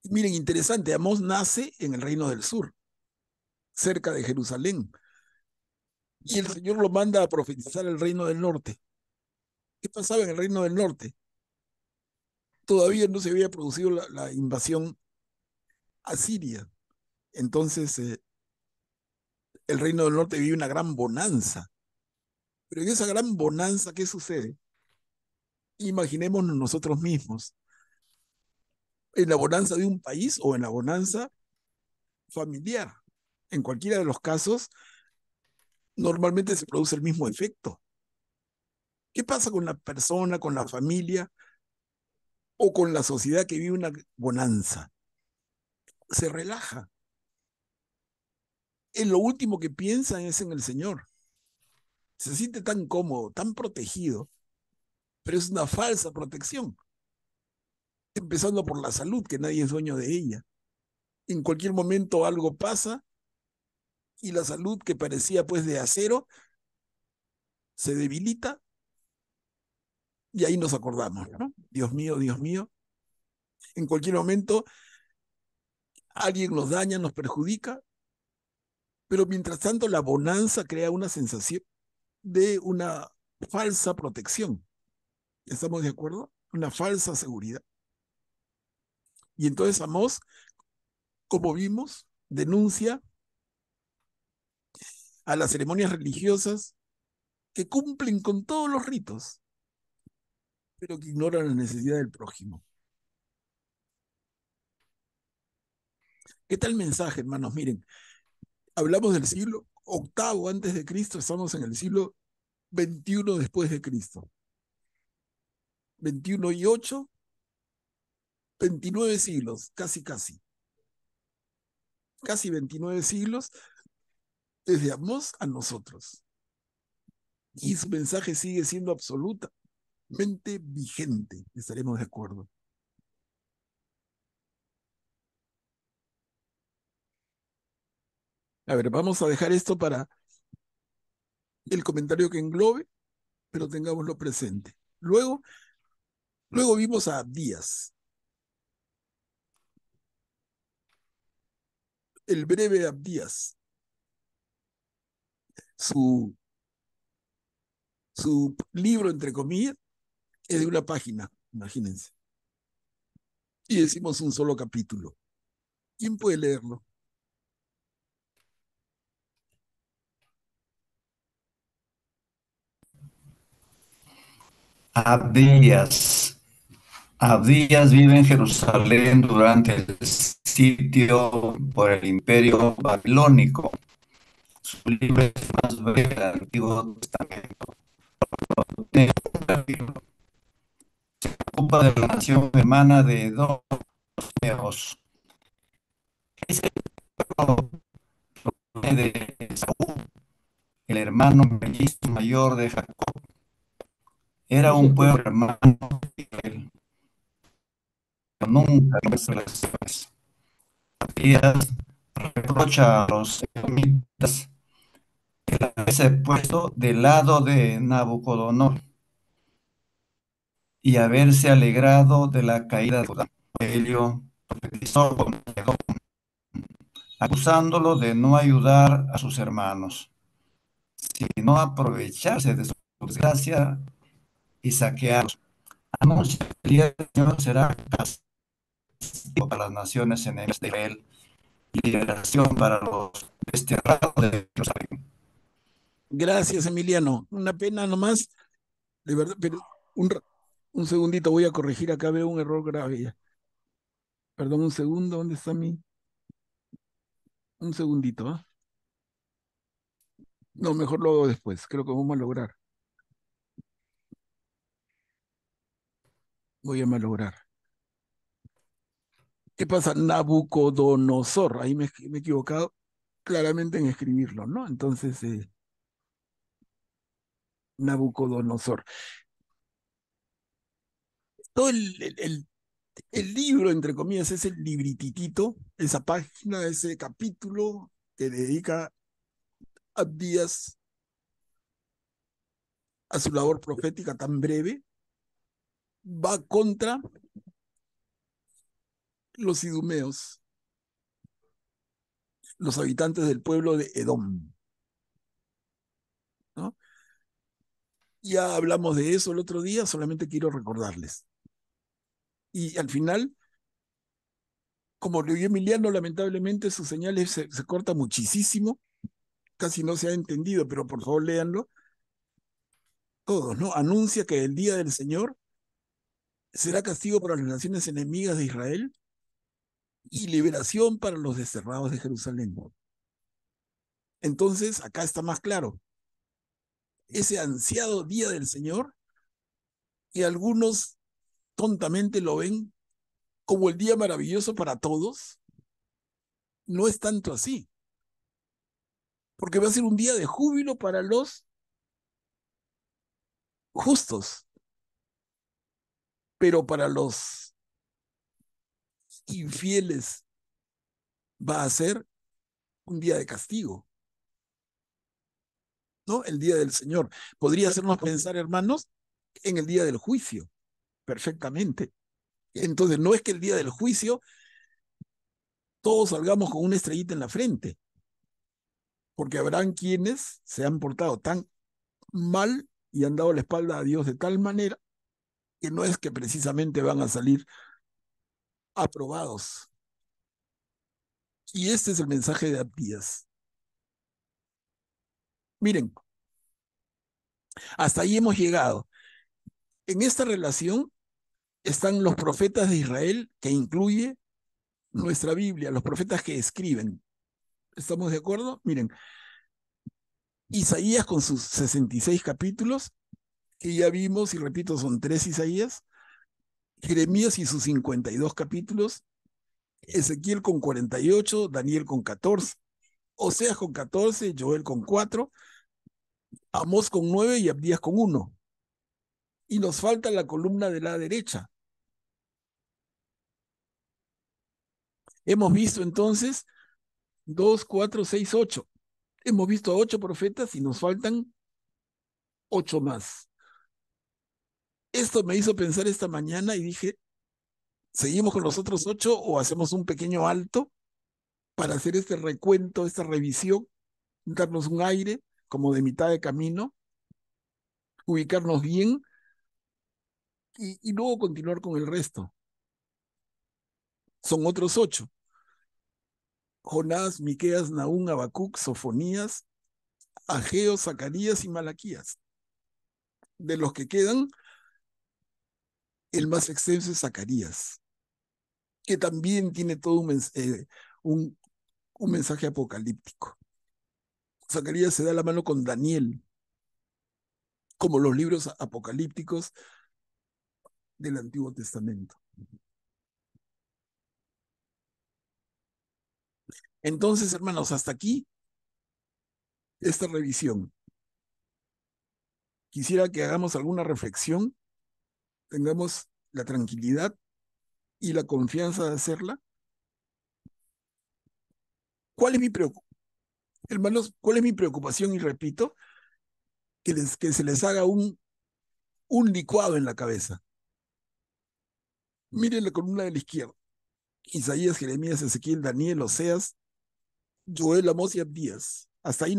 Miren, interesante, Amós nace en el reino del sur, cerca de Jerusalén, y el Señor lo manda a profetizar el reino del norte. ¿Qué pasaba en el reino del norte? Todavía no se había producido la invasión asiria. Entonces, el reino del norte vive una gran bonanza. Pero en esa gran bonanza, ¿qué sucede? Imaginémonos nosotros mismos, en la bonanza de un país o en la bonanza familiar. En cualquiera de los casos, normalmente se produce el mismo efecto. ¿Qué pasa con la persona, con la familia o con la sociedad que vive una bonanza? Se relaja. En lo último que piensa es en el Señor. Se siente tan cómodo, tan protegido, pero es una falsa protección. Empezando por la salud, que nadie es dueño de ella. En cualquier momento algo pasa y la salud, que parecía pues de acero, se debilita y ahí nos acordamos, ¿no? Dios mío, en cualquier momento alguien nos daña, nos perjudica, pero mientras tanto la bonanza crea una sensación de una falsa protección. ¿Estamos de acuerdo? Una falsa seguridad. Y entonces Amós, como vimos, denuncia a las ceremonias religiosas que cumplen con todos los ritos, pero que ignoran la necesidad del prójimo. ¿Qué tal mensaje, hermanos? Miren, hablamos del siglo VIII antes de Cristo, estamos en el siglo XXI después de Cristo. 21 y 8, 29 siglos, casi. Casi 29 siglos desde Amós a nosotros. Y su mensaje sigue siendo absolutamente vigente, estaremos de acuerdo. A ver, vamos a dejar esto para el comentario que englobe, pero tengámoslo presente. Luego vimos a Abdías, el breve Abdías. Su libro, entre comillas, es de una página, imagínense. Y decimos un solo capítulo. ¿Quién puede leerlo? Abdías. Abdías vive en Jerusalén durante el sitio por el Imperio Babilónico. Su libro es el más breve del Antiguo Testamento. Se ocupa de la nación hermana de Edom, los Medos. Ese pueblo proviene de Esaú, el hermano mellizo mayor de Jacob. Era un pueblo hermano de Israel, pero nunca hizo relaciones. Abdías reprocha a los edomitas el haberse puesto del lado de Nabucodonosor y haberse alegrado de la caída de Judá. Elio profetizó contra Edom, acusándolo de no ayudar a sus hermanos, sino aprovecharse de su desgracia y saquearlos. Anuncia que el día del Señor será castigo para las naciones enemigas de Israel y liberación para los desterrados de Jerusalén. Gracias, Emiliano. Una pena nomás, de verdad, pero un segundito, voy a corregir, acá veo un error grave ya. Perdón, un segundo, ¿dónde está mi? Un segundito, ¿ah? No, mejor lo hago después, creo que vamos a lograr. Voy a malograr. ¿Qué pasa? Nabucodonosor, ahí me he equivocado claramente en escribirlo, ¿no? Entonces, Nabucodonosor. Todo el libro, entre comillas, es el librititito, esa página, ese capítulo que dedica Abdías a su labor profética tan breve, va contra los idumeos, los habitantes del pueblo de Edom, ¿no? Ya hablamos de eso el otro día, solamente quiero recordarles. Y al final, como lo vio Emiliano, lamentablemente sus señales se corta muchísimo, casi no se ha entendido, pero por favor léanlo. Todos, ¿no? Anuncia que el día del Señor será castigo para las naciones enemigas de Israel y liberación para los desterrados de Jerusalén. Entonces, acá está más claro. Ese ansiado día del Señor, que algunos tontamente lo ven como el día maravilloso para todos, no es tanto así. Porque va a ser un día de júbilo para los justos, pero para los infieles va a ser un día de castigo, ¿no? El día del Señor. Podría hacernos pensar, hermanos, en el día del juicio, perfectamente. Entonces, no es que el día del juicio todos salgamos con una estrellita en la frente, porque habrán quienes se han portado tan mal y han dado la espalda a Dios de tal manera que no es que precisamente van a salir aprobados. Y este es el mensaje de Abdías. Miren, hasta ahí hemos llegado. En esta relación están los profetas de Israel, que incluye nuestra Biblia, los profetas que escriben. ¿Estamos de acuerdo? Miren, Isaías con sus 66 capítulos, que ya vimos, y repito, son 3 Isaías, Jeremías y sus 52 capítulos, Ezequiel con 48, Daniel con 14, Oseas con 14, Joel con 4, Amós con 9 y Abdías con 1. Y nos falta la columna de la derecha. Hemos visto entonces 2, 4, 6, 8. Hemos visto a 8 profetas y nos faltan 8 más. Esto me hizo pensar esta mañana y dije, ¿seguimos con los otros 8 o hacemos un pequeño alto para hacer este recuento, esta revisión, darnos un aire como de mitad de camino, ubicarnos bien y luego continuar con el resto? Son otros 8. Jonás, Miqueas, Nahum, Habacuc, Sofonías, Ageo, Zacarías y Malaquías. De los que quedan, el más extenso es Zacarías. que también tiene todo un, un mensaje apocalíptico. Zacarías se da la mano con Daniel, como los libros apocalípticos del Antiguo Testamento. Entonces, hermanos, hasta aquí esta revisión. Quisiera que hagamos alguna reflexión, tengamos la tranquilidad y la confianza de hacerla. ¿Cuál es mi preocupación? Hermanos, ¿cuál es mi preocupación? Y repito, que se les haga un licuado en la cabeza. Miren la columna de la izquierda. Isaías, Jeremías, Ezequiel, Daniel, Oseas, Joel, Amós y Abdías. Hasta ahí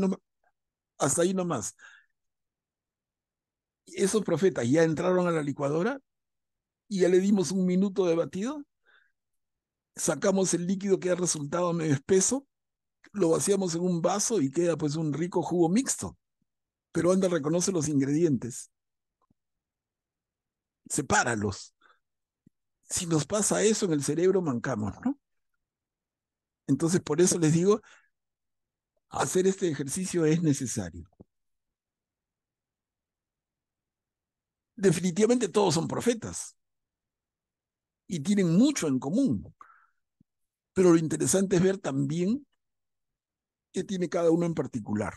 nomás. Esos profetas ya entraron a la licuadora y ya le dimos un minuto de batido. Sacamos el líquido que ha resultado medio espeso, lo vaciamos en un vaso y queda pues un rico jugo mixto. Pero anda, reconoce los ingredientes. Sepáralos. Si nos pasa eso en el cerebro, mancamos, ¿no? Entonces, por eso les digo, hacer este ejercicio es necesario. Definitivamente todos son profetas y tienen mucho en común. Pero lo interesante es ver también qué tiene cada uno en particular.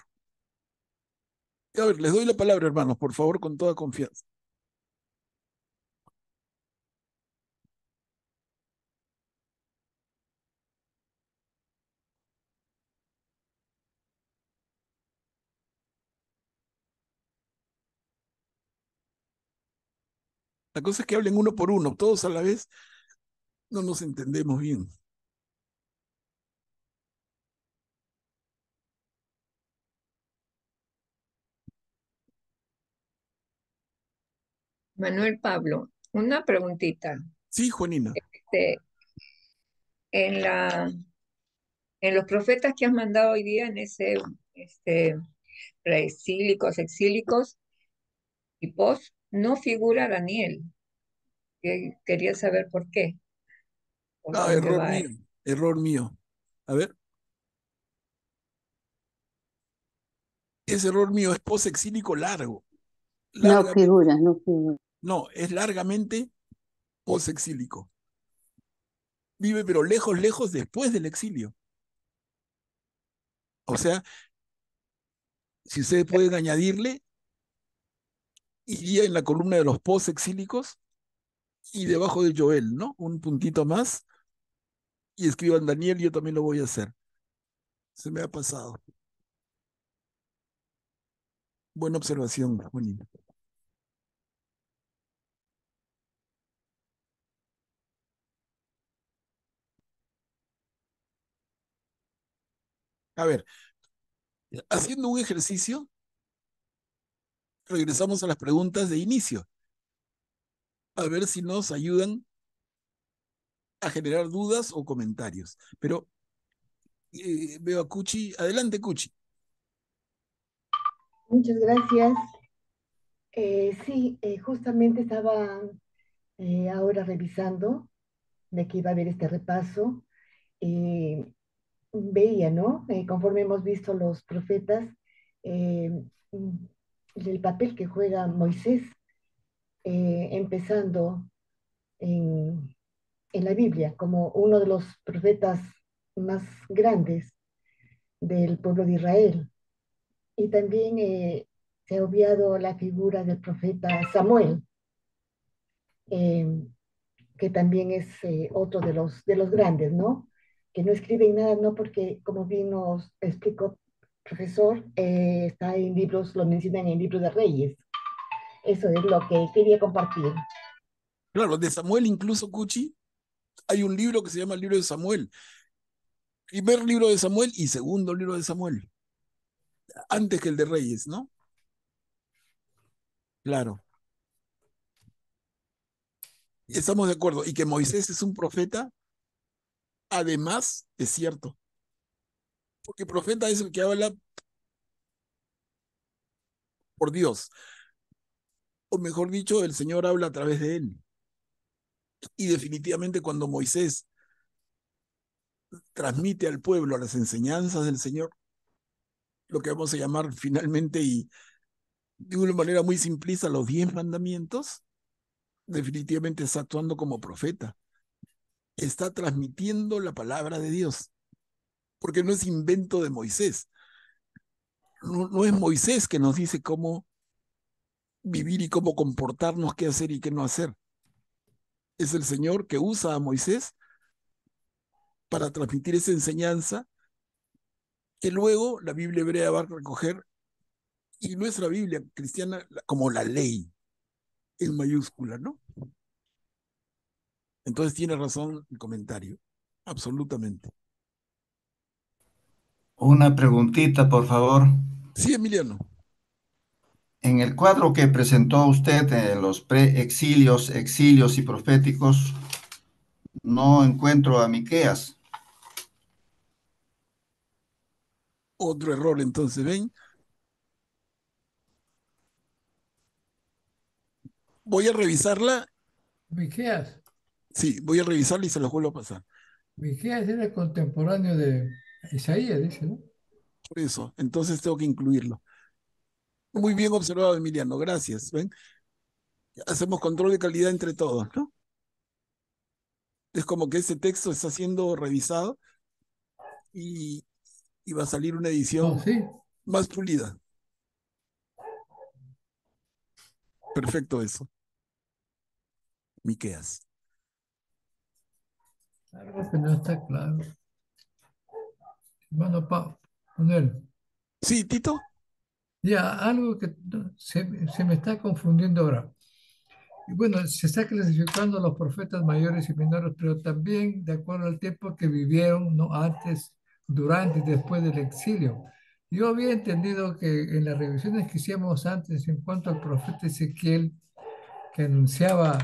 A ver, les doy la palabra, hermanos, por favor, con toda confianza. La cosa es que hablen uno por uno, todos a la vez, no nos entendemos bien. Manuel Pablo, una preguntita. Sí, Juanina. Este, en en los profetas que has mandado hoy día, en ese preexílicos, exílicos y post, no figura Daniel. Quería saber por qué, por Ah, dónde error va mío, él. error mío. A ver, ese error mío es posexílico largo. No Largamente, figura, no figura. no, es largamente posexílico. Vive pero lejos, lejos después del exilio. O sea, si ustedes pueden añadirle, iría en la columna de los posexílicos y debajo de Joel, ¿no? Un puntito más y escriban Daniel, yo también lo voy a hacer. Se me ha pasado. Buena observación, Juanina. A ver, haciendo un ejercicio, regresamos a las preguntas de inicio, a ver si nos ayudan a generar dudas o comentarios. Pero veo a Cuchi. Adelante, Cuchi. Muchas gracias. Sí, justamente estaba ahora revisando de que iba a haber este repaso. eh, Veía, ¿no? Conforme hemos visto los profetas, eh, mm, el papel que juega Moisés, empezando en, en la Biblia como uno de los profetas más grandes del pueblo de Israel. Y también se ha obviado la figura del profeta Samuel, eh, que también es otro de los grandes, ¿no? Que no escriben nada, no porque, como bien nos explicó profesor, está en libros, lo mencionan en libros de Reyes. Eso es lo que quería compartir. Claro, de Samuel, incluso Cuchi, hay un libro que se llama el libro de Samuel. Primer libro de Samuel y segundo libro de Samuel, antes que el de Reyes, ¿no? Claro, estamos de acuerdo. Y que Moisés es un profeta, además, es cierto. Porque profeta es el que habla por Dios. O mejor dicho, el Señor habla a través de él. Y definitivamente cuando Moisés transmite al pueblo las enseñanzas del Señor, lo que vamos a llamar finalmente y de una manera muy simplista los 10 mandamientos, definitivamente está actuando como profeta. Está transmitiendo la palabra de Dios, porque no es invento de Moisés. No es Moisés que nos dice cómo vivir y cómo comportarnos, qué hacer y qué no hacer. Es el Señor que usa a Moisés para transmitir esa enseñanza que luego la Biblia hebrea va a recoger y nuestra Biblia cristiana como la ley en mayúscula, ¿no? Entonces tiene razón el comentario, absolutamente. Una preguntita, por favor. Sí, Emiliano. En el cuadro que presentó usted, los preexilios, exilios y proféticos, no encuentro a Miqueas. Otro error, entonces, ¿ven? Voy a revisarla. Miqueas. Sí, voy a revisarla y se los vuelvo a pasar. Miqueas era contemporáneo de Isaías, dice, ¿no? Por eso, entonces tengo que incluirlo. Muy bien observado, Emiliano, gracias. ¿Ven? Hacemos control de calidad entre todos, ¿no? Es como que ese texto está siendo revisado y, y va a salir una edición sí. más pulida. Perfecto eso. Miqueas. Algo que no está claro. Hermano Manuel. Sí, Tito. Ya, algo que se me está confundiendo ahora. Y bueno, se está clasificando a los profetas mayores y menores, pero también de acuerdo al tiempo que vivieron, ¿no? Antes, durante y después del exilio. Yo había entendido que en las revisiones que hicimos antes en cuanto al profeta Ezequiel, que anunciaba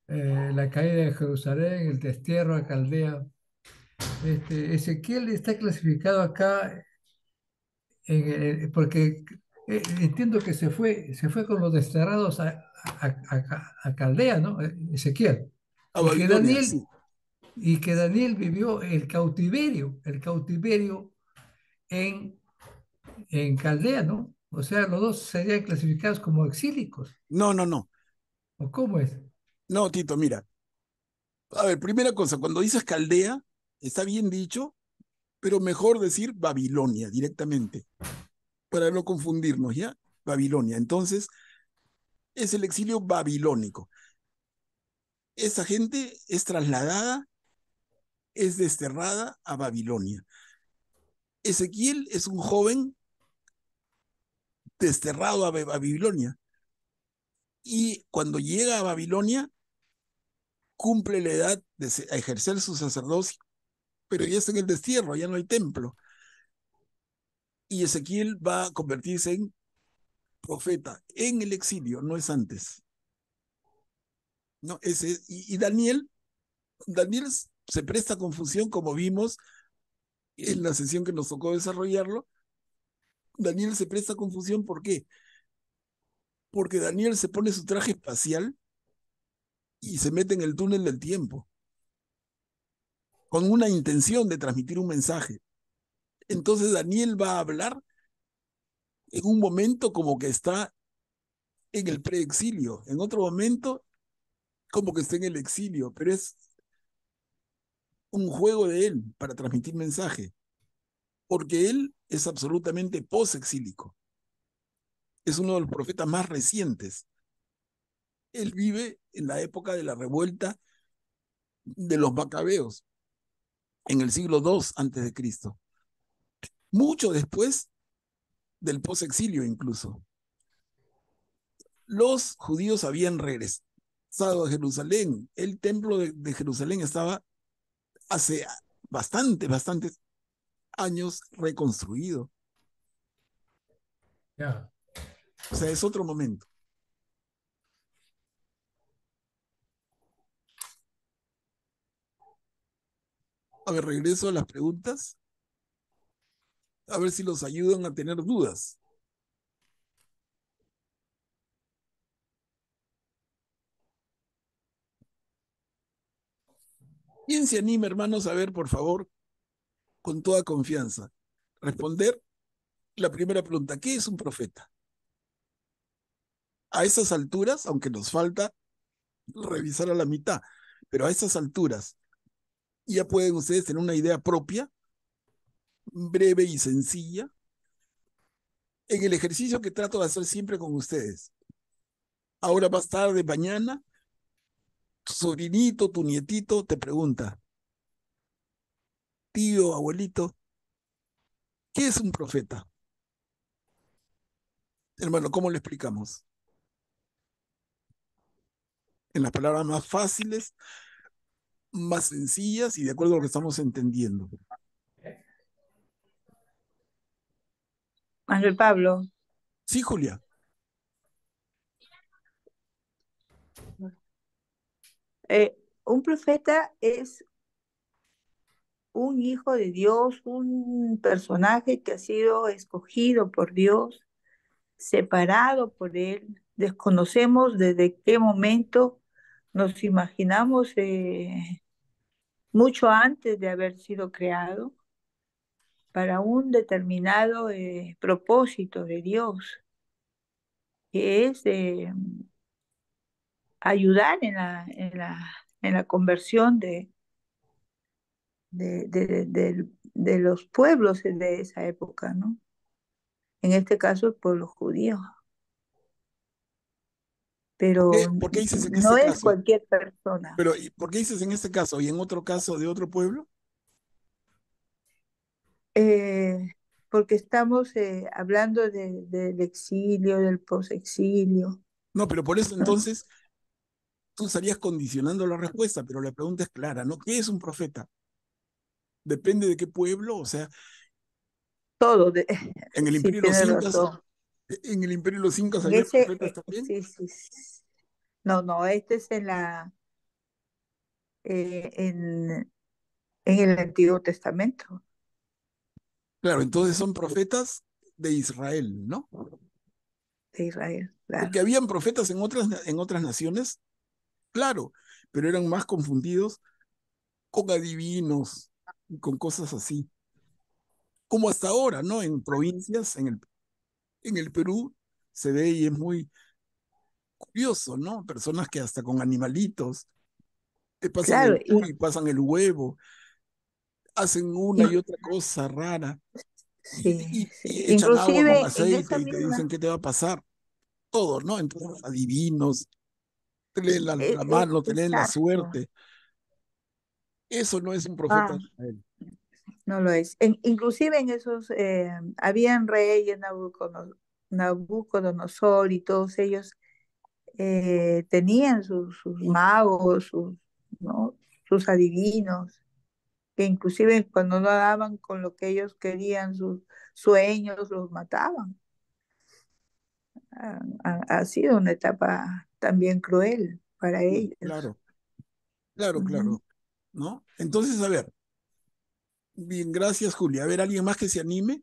la caída de Jerusalén, el destierro a Caldea, Ezequiel está clasificado acá porque entiendo que se fue con los desterrados a Caldea, ¿no? Ezequiel. A Babilonia, sí. Y que Daniel vivió el cautiverio en Caldea, ¿no? O sea, los dos serían clasificados como exílicos. No, no, no. ¿O cómo es? No, Tito, mira. A ver, primera cosa, cuando dices Caldea, está bien dicho, pero mejor decir Babilonia directamente, para no confundirnos, ¿ya? Babilonia. Entonces, es el exilio babilónico. Esa gente es trasladada, es desterrada a Babilonia. Ezequiel es un joven desterrado a Babilonia. Y cuando llega a Babilonia, cumple la edad de ejercer su sacerdocio, pero ya está en el destierro, ya no hay templo. Y Ezequiel va a convertirse en profeta en el exilio, no es antes. ¿No? Y Daniel se presta a confusión, como vimos en la sesión que nos tocó desarrollarlo. Daniel se presta a confusión, ¿por qué? Porque Daniel se pone su traje espacial y se mete en el túnel del tiempo, con una intención de transmitir un mensaje. Entonces Daniel va a hablar en un momento como que está en el preexilio, en otro momento como que está en el exilio, pero es un juego de él para transmitir mensaje, porque él es absolutamente posexílico. Es uno de los profetas más recientes. Él vive en la época de la revuelta de los macabeos, en el siglo II antes de Cristo, mucho después del posexilio incluso. Los judíos habían regresado a Jerusalén. El templo de Jerusalén estaba hace bastantes años reconstruido. Ya. O sea, es otro momento. A ver, regreso a las preguntas. A ver si los ayudan a tener dudas. ¿Quién se anima, hermanos? A ver, por favor, con toda confianza, responder la primera pregunta: ¿qué es un profeta? A esas alturas, aunque nos falta revisar a la mitad, pero a esas alturas ya pueden ustedes tener una idea propia, breve y sencilla, en el ejercicio que trato de hacer siempre con ustedes. Ahora más tarde, mañana, tu sobrinito, tu nietito te pregunta: tío, abuelito, ¿qué es un profeta? Hermano, ¿cómo le explicamos? En las palabras más fáciles, más sencillas y de acuerdo a lo que estamos entendiendo. Manuel Pablo, Sí, Julia. un profeta es un hijo de Dios, un personaje que ha sido escogido por Dios, separado por Él. Desconocemos desde qué momento nos imaginamos mucho antes de haber sido creado para un determinado propósito de Dios, que es ayudar en la conversión de los pueblos de esa época, ¿no? En este caso, el pueblo judío. Pero ¿Por qué dices en no este es caso? cualquier persona. Pero, ¿por qué dices en este caso y en otro caso de otro pueblo? Eh, Porque estamos hablando del exilio, del posexilio, No, pero por eso ¿no? entonces tú estarías condicionando la respuesta, pero la pregunta es clara, ¿no? ¿Qué es un profeta? Depende de qué pueblo, o sea, Todo, en el sí, imperio de los tienes incas, razón. en el imperio de los incas En había ese, profetas también. sí, sí, sí. No, no, este es en el Antiguo Testamento Claro, entonces son profetas de Israel, ¿no? de Israel, claro. Que habían profetas en otras naciones, claro, pero eran más confundidos con adivinos y con cosas así. Como hasta ahora, ¿no? En provincias, en el Perú, se ve y es muy curioso, ¿no? Personas que hasta con animalitos te pasan Claro, el cuy, pasan el huevo, hacen una y- y otra cosa rara sí, sí. y echan agua con Inclusive en aceite esa y te dicen misma, qué te va a pasar. Todo, ¿no? Entonces, adivinos, te leen la mano, te leen la exacto. suerte. Eso no es un profeta Ah, de Israel. no lo es. Inclusive en esos, habían reyes, Nabucodonosor y todos ellos tenían sus magos, ¿no? Sus adivinos, que inclusive cuando no daban con lo que ellos querían, sus sueños, los mataban. Ha sido una etapa también cruel para ellos. Claro, claro, Ujú. claro, ¿no? Entonces, a ver, bien, gracias, Julia. A ver, alguien más que se anime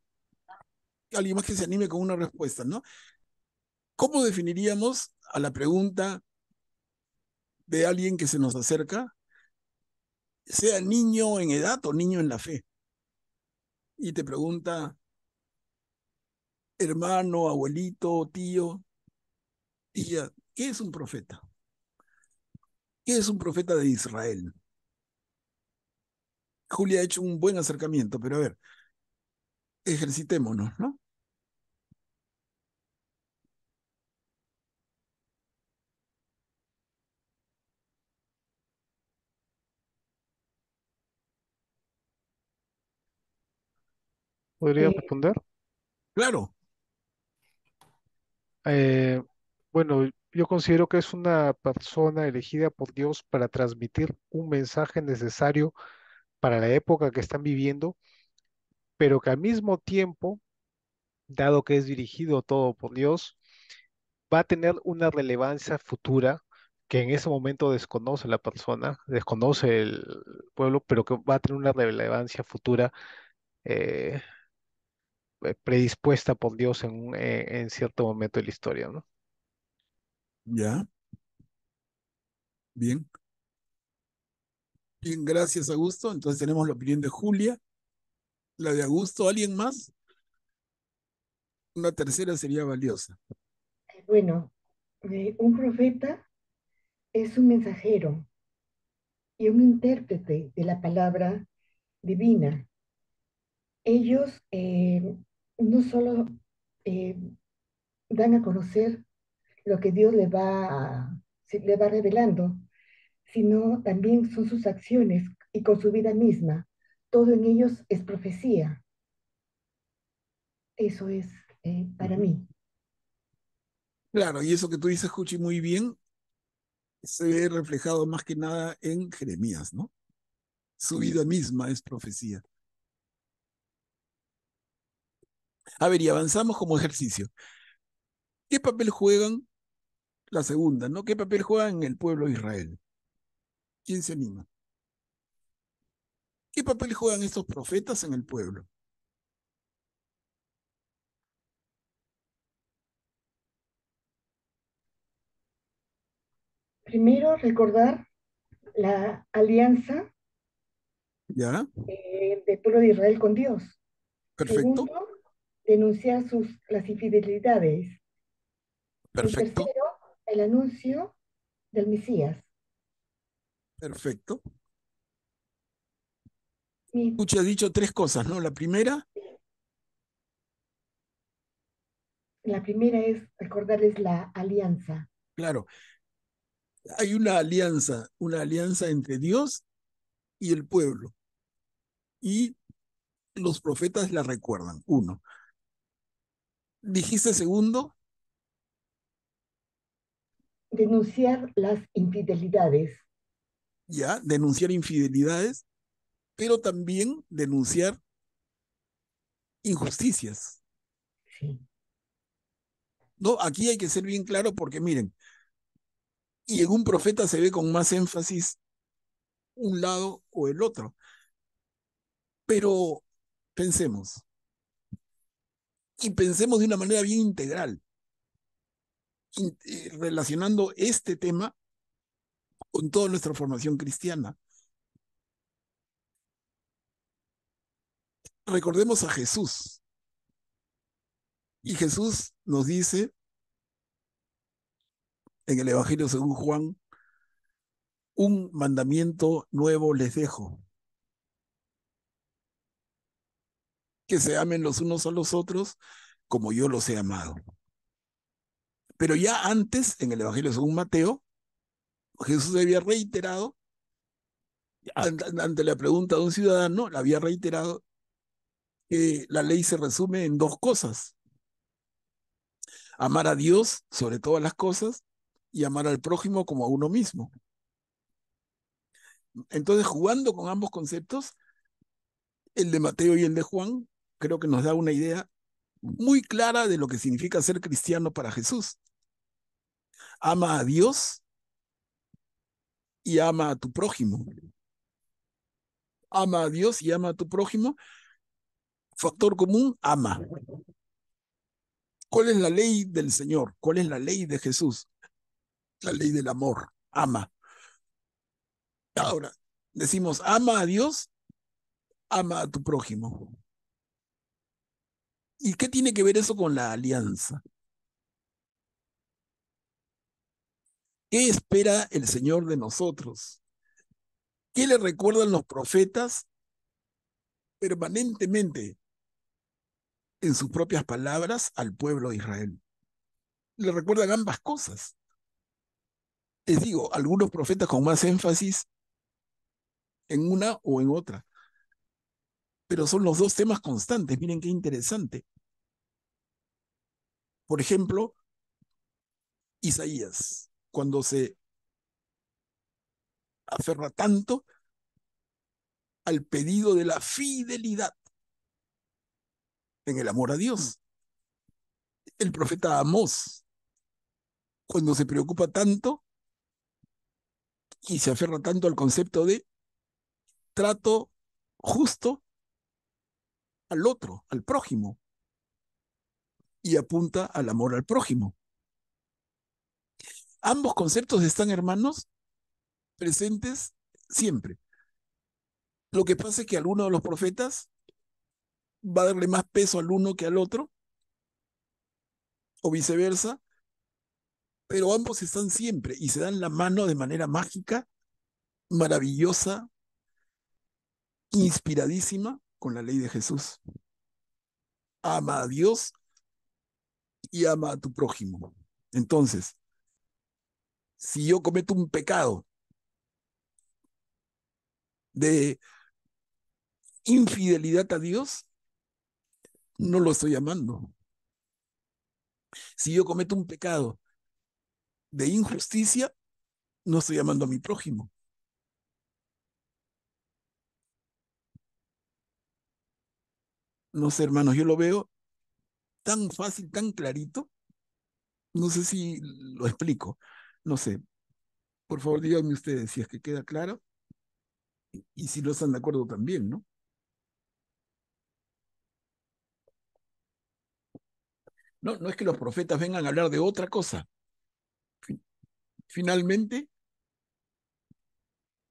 con una respuesta, ¿no? ¿Cómo definiríamos a la pregunta de alguien que se nos acerca, sea niño en edad o niño en la fe? Y te pregunta, hermano, abuelito, tío, tía, ¿qué es un profeta? ¿Qué es un profeta de Israel? Julia ha hecho un buen acercamiento, pero a ver, ejercitémonos, ¿no? ¿Podría Eh, responder? Claro, Eh, bueno, yo considero que es una persona elegida por Dios para transmitir un mensaje necesario para la época que están viviendo, pero que al mismo tiempo, dado que es dirigido todo por Dios, va a tener una relevancia futura que en ese momento desconoce la persona, desconoce el pueblo, pero que va a tener una relevancia futura eh, predispuesta por Dios en cierto momento de la historia, ¿no? ya, bien. Bien, gracias, Augusto. Entonces tenemos la opinión de Julia La de Augusto, ¿alguien más? Una tercera sería valiosa. Bueno, un profeta es un mensajero y un intérprete de la palabra divina. Ellos no solo eh, dan a conocer lo que Dios le va revelando, sino también son sus acciones y con su vida misma. Todo en ellos es profecía. Eso es para mí. Claro, y eso que tú dices, Juchi, muy bien, se ve reflejado más que nada en Jeremías, ¿no? Su vida misma es profecía. A ver, y avanzamos como ejercicio. ¿Qué papel juegan la segunda, ¿no? ¿Qué papel juegan en el pueblo de Israel? ¿Quién se anima? ¿Qué papel juegan estos profetas en el pueblo? Primero, recordar la alianza ¿Ya? del pueblo de Israel con Dios. Perfecto, Segundo, denunciar las infidelidades. Y perfecto, tercero, el anuncio del Mesías. perfecto. Y Juchi ha dicho tres cosas, ¿no? la primera es recordarles la alianza. Claro, hay una alianza entre Dios y el pueblo. Y los profetas la recuerdan. Uno. Dijiste segundo, Denunciar las infidelidades. ya, denunciar infidelidades, pero también denunciar injusticias. Sí. No, aquí hay que ser bien claro porque miren, y en un profeta se ve con más énfasis un lado o el otro. Pero pensemos, y pensemos de una manera bien integral, relacionando este tema con toda nuestra formación cristiana. Recordemos a Jesús. Y Jesús nos dice en el Evangelio según Juan, un mandamiento nuevo les dejo, que se amen los unos a los otros como yo los he amado. Pero ya antes, en el Evangelio según Mateo, Jesús había reiterado, ante la pregunta de un ciudadano, le había reiterado que la ley se resume en dos cosas: amar a Dios sobre todas las cosas y amar al prójimo como a uno mismo. Entonces, jugando con ambos conceptos, el de Mateo y el de Juan, creo que nos da una idea muy clara de lo que significa ser cristiano para Jesús. Ama a Dios y ama a tu prójimo. Ama a Dios y ama a tu prójimo. Factor común, ama. ¿Cuál es la ley del Señor? ¿Cuál es la ley de Jesús? La ley del amor. Ama. Ahora, decimos, ama a Dios, ama a tu prójimo. ¿Y qué tiene que ver eso con la alianza? ¿Qué espera el Señor de nosotros? ¿Qué le recuerdan los profetas permanentemente en sus propias palabras al pueblo de Israel? Le recuerdan ambas cosas. Les digo, algunos profetas con más énfasis en una o en otra, pero son los dos temas constantes. Miren qué interesante. Por ejemplo, Isaías, cuando se aferra tanto al pedido de la fidelidad en el amor a Dios. El profeta Amós, cuando se preocupa tanto y se aferra tanto al concepto de trato justo al otro, al prójimo, y apunta al amor al prójimo. Ambos conceptos están, hermanos, presentes siempre. Lo que pasa es que algunos de los profetas va a darle más peso al uno que al otro, o viceversa, pero ambos están siempre y se dan la mano de manera mágica, maravillosa, inspiradísima con la ley de Jesús. Ama a Dios y ama a tu prójimo. Entonces, si yo cometo un pecado de infidelidad a Dios, no lo estoy amando. Si yo cometo un pecado de injusticia, no estoy amando a mi prójimo. No sé, hermanos, yo lo veo tan fácil, tan clarito. No sé si lo explico. No sé. Por favor, díganme ustedes si es que queda claro y si no están de acuerdo también, ¿no? No, no es que los profetas vengan a hablar de otra cosa. Finalmente,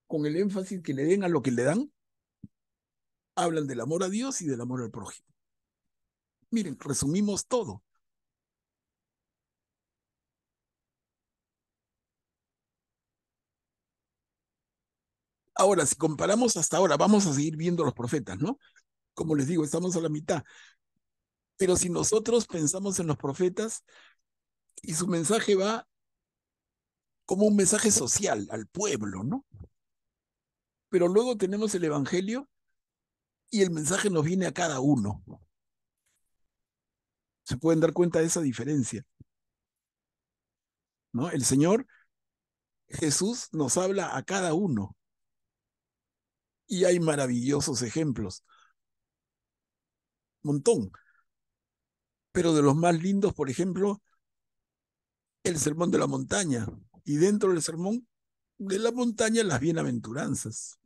con el énfasis que le den a lo que le dan, hablan del amor a Dios y del amor al prójimo. Miren, resumimos todo. Ahora, si comparamos hasta ahora, vamos a seguir viendo los profetas, ¿no? Como les digo, estamos a la mitad. Pero si nosotros pensamos en los profetas y su mensaje va como un mensaje social al pueblo, ¿no? Pero luego tenemos el Evangelio y el mensaje nos viene a cada uno. Se pueden dar cuenta de esa diferencia, ¿no? El Señor Jesús nos habla a cada uno y hay maravillosos ejemplos, montón. Pero de los más lindos, por ejemplo, el Sermón de la Montaña y dentro del Sermón de la Montaña las bienaventuranzas.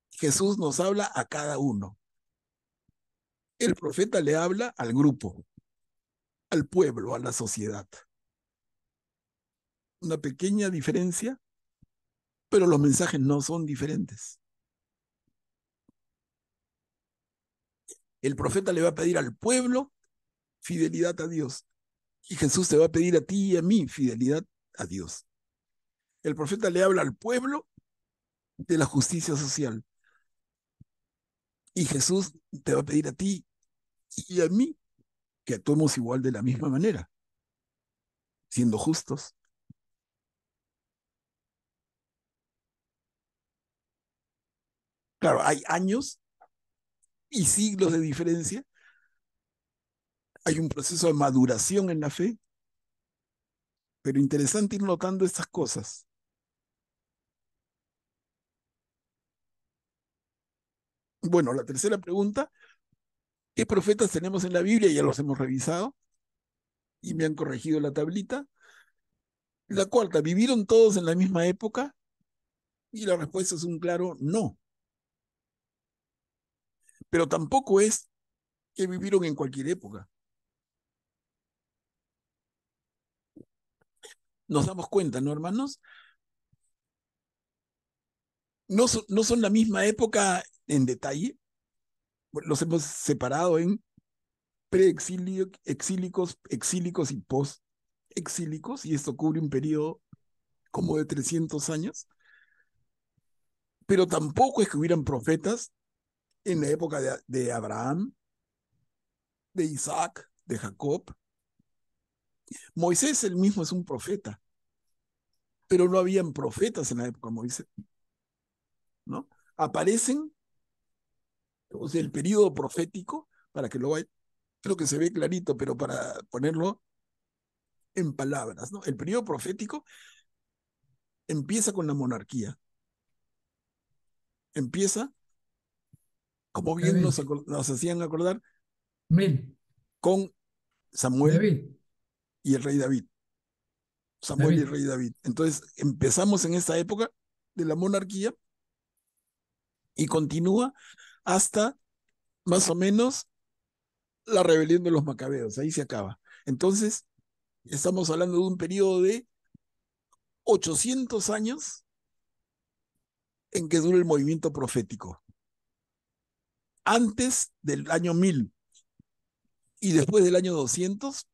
Jesús nos habla a cada uno. El profeta le habla al grupo, al pueblo, a la sociedad. Una pequeña diferencia, pero los mensajes no son diferentes. El profeta le va a pedir al pueblo fidelidad a Dios y Jesús te va a pedir a ti y a mí fidelidad a Dios. El profeta le habla al pueblo de la justicia social y Jesús te va a pedir a ti y a mí que actuemos igual de la misma manera, siendo justos. Claro, hay años y siglos de diferencia, hay un proceso de maduración en la fe, pero interesante ir notando estas cosas. Bueno, la tercera pregunta, ¿qué profetas tenemos en la Biblia? Ya los hemos revisado y me han corregido la tablita. La cuarta, ¿vivieron todos en la misma época? Y la respuesta es un claro no. Pero tampoco es que vivieron en cualquier época. Nos damos cuenta, ¿no, hermanos? No son la misma época en detalle. Los hemos separado en exílicos y post-exílicos, y esto cubre un periodo como de 300 años. Pero tampoco es que hubieran profetas en la época de Abraham, de Isaac, de Jacob. Moisés él mismo es un profeta, pero no habían profetas en la época de Moisés, ¿no? Aparecen, o sea, el periodo profético, para que lo vaya, creo que se ve clarito, pero para ponerlo en palabras, ¿no? El periodo profético empieza con la monarquía, empieza, como bien nos hacían acordar, con Samuel David. y el rey David. Samuel y el rey David. Entonces empezamos en esta época de la monarquía y continúa hasta más o menos la rebelión de los macabeos, ahí se acaba. Entonces, estamos hablando de un periodo de 800 años en que dura el movimiento profético. antes del año 1000 y después del año 200,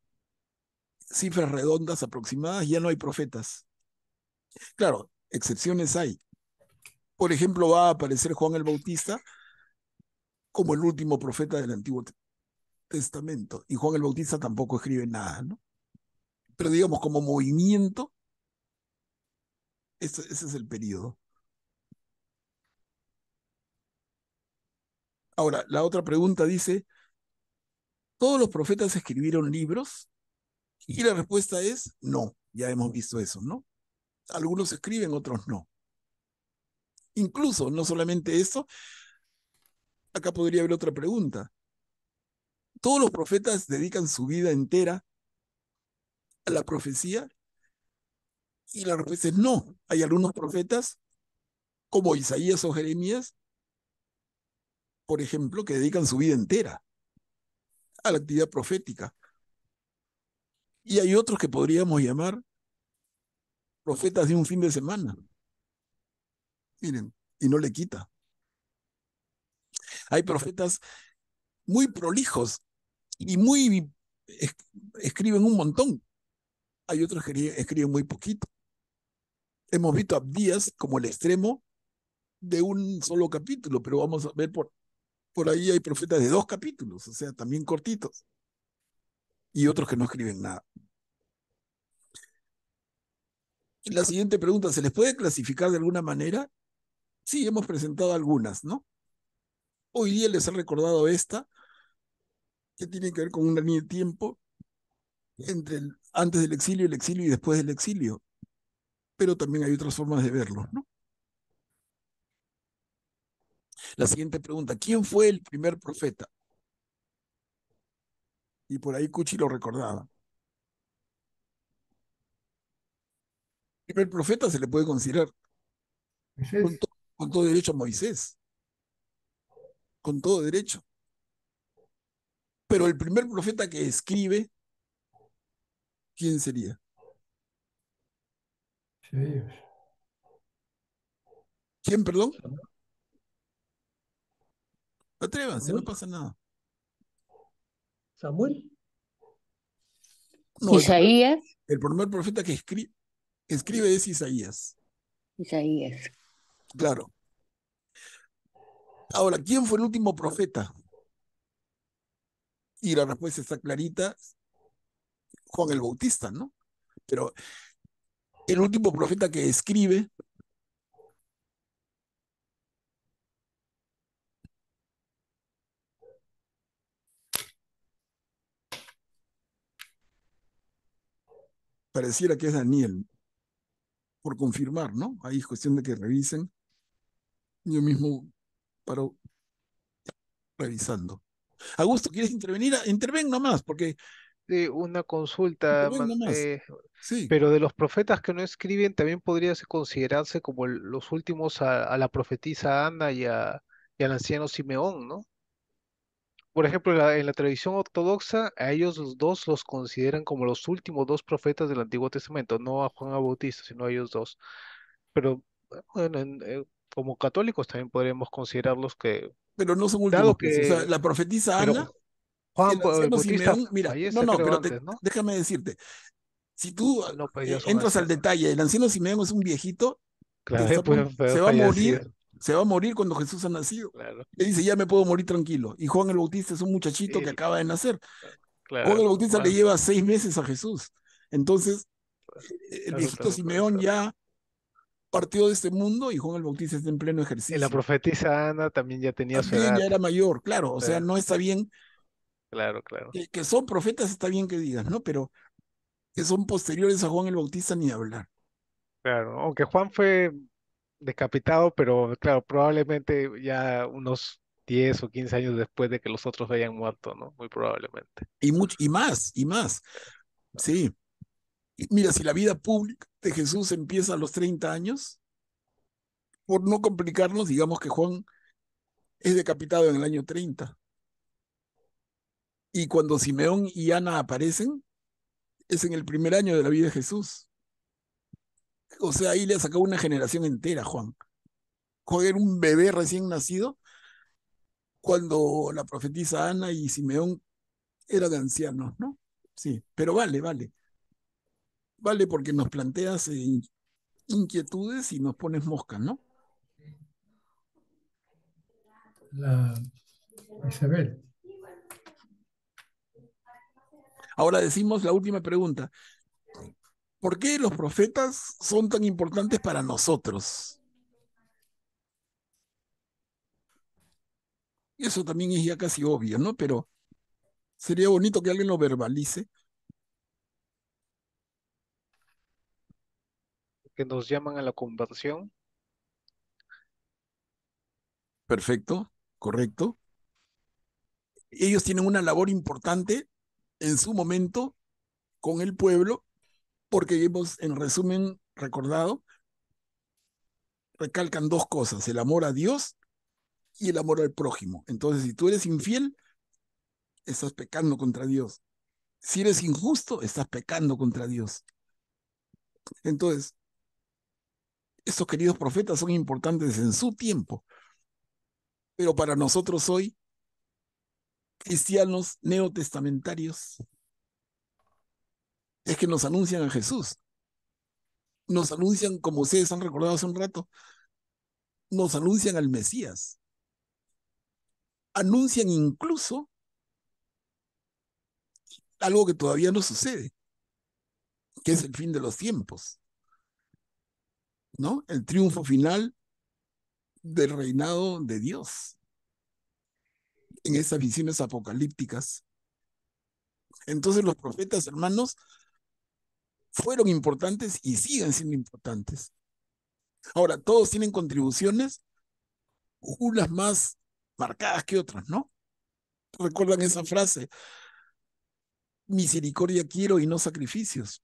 cifras redondas aproximadas, ya no hay profetas. Claro, excepciones hay. Por ejemplo, va a aparecer Juan el Bautista como el último profeta del Antiguo Testamento. Y Juan el Bautista tampoco escribe nada, ¿no? Pero digamos, como movimiento, ese es el periodo. Ahora, la otra pregunta dice, ¿todos los profetas escribieron libros? Y la respuesta es no. Ya hemos visto eso, ¿no? Algunos escriben, otros no. Incluso, no solamente eso, acá podría haber otra pregunta. ¿Todos los profetas dedican su vida entera a la profecía? Y la respuesta es no. Hay algunos profetas, como Isaías o Jeremías, por ejemplo, que dedican su vida entera a la actividad profética. Y hay otros que podríamos llamar profetas de un fin de semana. Miren, y no le quita. Hay profetas muy prolijos y muy escriben un montón. Hay otros que escriben muy poquito. Hemos visto a Abdías como el extremo de un solo capítulo, pero vamos a ver por ahí hay profetas de 2 capítulos, o sea, también cortitos. Y otros que no escriben nada. Y la siguiente pregunta, ¿se les puede clasificar de alguna manera? Sí, hemos presentado algunas, ¿no? Hoy día les he recordado esta, que tiene que ver con una línea de tiempo entre antes del exilio, el exilio y después del exilio. Pero también hay otras formas de verlo, ¿no? La siguiente pregunta, ¿quién fue el primer profeta? Y por ahí Cuchi lo recordaba. El primer profeta se le puede considerar con todo derecho a Moisés, con todo derecho. Pero el primer profeta que escribe, ¿quién sería? Isaías. ¿Quién, perdón? Atrévanse, no pasa nada. Samuel. No, Isaías. El primer profeta que escribe es Isaías. Isaías. Claro. Ahora, ¿quién fue el último profeta? Y la respuesta está clarita, Juan el Bautista, ¿no? Pero el último profeta que escribe pareciera que es Daniel, por confirmar, ¿no? Ahí es cuestión de que revisen. Yo mismo paro revisando. Augusto, ¿quieres intervenir? Interven nomás, porque Una consulta, interven nomás. Sí, pero de los profetas que no escriben, también podría considerarse como los últimos a la profetisa Ana y al anciano Simeón, ¿no? Por ejemplo, en la tradición ortodoxa, a ellos los dos los consideran como los últimos 2 profetas del Antiguo Testamento, no a Juan el Bautista, sino a ellos dos. Pero bueno, como católicos también podríamos considerarlos que, pero no son dado últimos, pues. O sea, que, la profetisa Ana, pero Juan el anciano Bautista Simeón, mira, fallece, creo, pero antes, ¿no? déjame decirte, si tú No, pues ya son entras al ancianos. detalle, el anciano Simeón es un viejito que Claro, pueden se haber va a fallecido. morir, se va a morir cuando Jesús ha nacido. Claro. Le dice, ya me puedo morir tranquilo. Y Juan el Bautista es un muchachito que Y, acaba de nacer. Juan el claro, Bautista le lleva 6 meses a Jesús. Entonces, el claro, viejito también puede Simeón ser. ya partió de este mundo y Juan el Bautista está en pleno Y la ejercicio. profetisa Ana también ya tenía su También edad. ya era mayor, claro. O sea, no está bien, Claro, claro. que son profetas, está bien que digas, ¿no? Pero que son posteriores a Juan el Bautista ni hablar. Claro, aunque Juan fue decapitado, pero claro, probablemente ya unos 10 o 15 años después de que los otros hayan muerto, ¿no? Muy probablemente. Y más, y más. Sí. Y mira, si la vida pública de Jesús empieza a los 30 años, por no complicarnos, digamos que Juan es decapitado en el año 30. Y cuando Simeón y Ana aparecen, es en el primer año de la vida de Jesús. O sea, ahí le ha sacado una generación entera, Juan. Juan era un bebé recién nacido cuando la profetisa Ana y Simeón eran ancianos, ¿no? Sí, pero vale, vale. Vale porque nos planteas inquietudes y nos pones moscas, ¿no? La Isabel. Ahora decimos la última pregunta. ¿Por qué los profetas son tan importantes para nosotros? Eso también es ya casi obvio, ¿no? Pero sería bonito que alguien lo verbalice. Que nos llaman a la conversión. Perfecto, correcto. Ellos tienen una labor importante en su momento con el pueblo, porque hemos, en resumen, recordado, recalcan dos cosas, el amor a Dios y el amor al prójimo. Entonces, si tú eres infiel, estás pecando contra Dios. Si eres injusto, estás pecando contra Dios. Entonces, estos queridos profetas son importantes en su tiempo, pero para nosotros hoy, cristianos neotestamentarios, es que nos anuncian a Jesús. Nos anuncian, como ustedes han recordado hace un rato, nos anuncian al Mesías. Anuncian incluso algo que todavía no sucede, que es el fin de los tiempos, ¿no? El triunfo final del reinado de Dios en esas visiones apocalípticas. Entonces los profetas, hermanos, fueron importantes y siguen siendo importantes. Ahora, todos tienen contribuciones, unas más marcadas que otras, ¿no? ¿Recuerdan esa frase? Misericordia quiero y no sacrificios,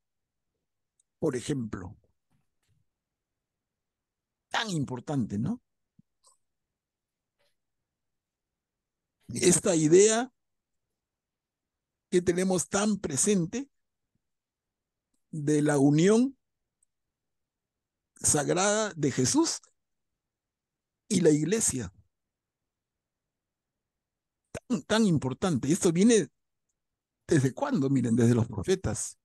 por ejemplo. Tan importante, ¿no? Esta idea que tenemos tan presente de la unión sagrada de Jesús y la iglesia. Tan importante. Y esto viene ¿desde cuándo? Miren, desde los profetas.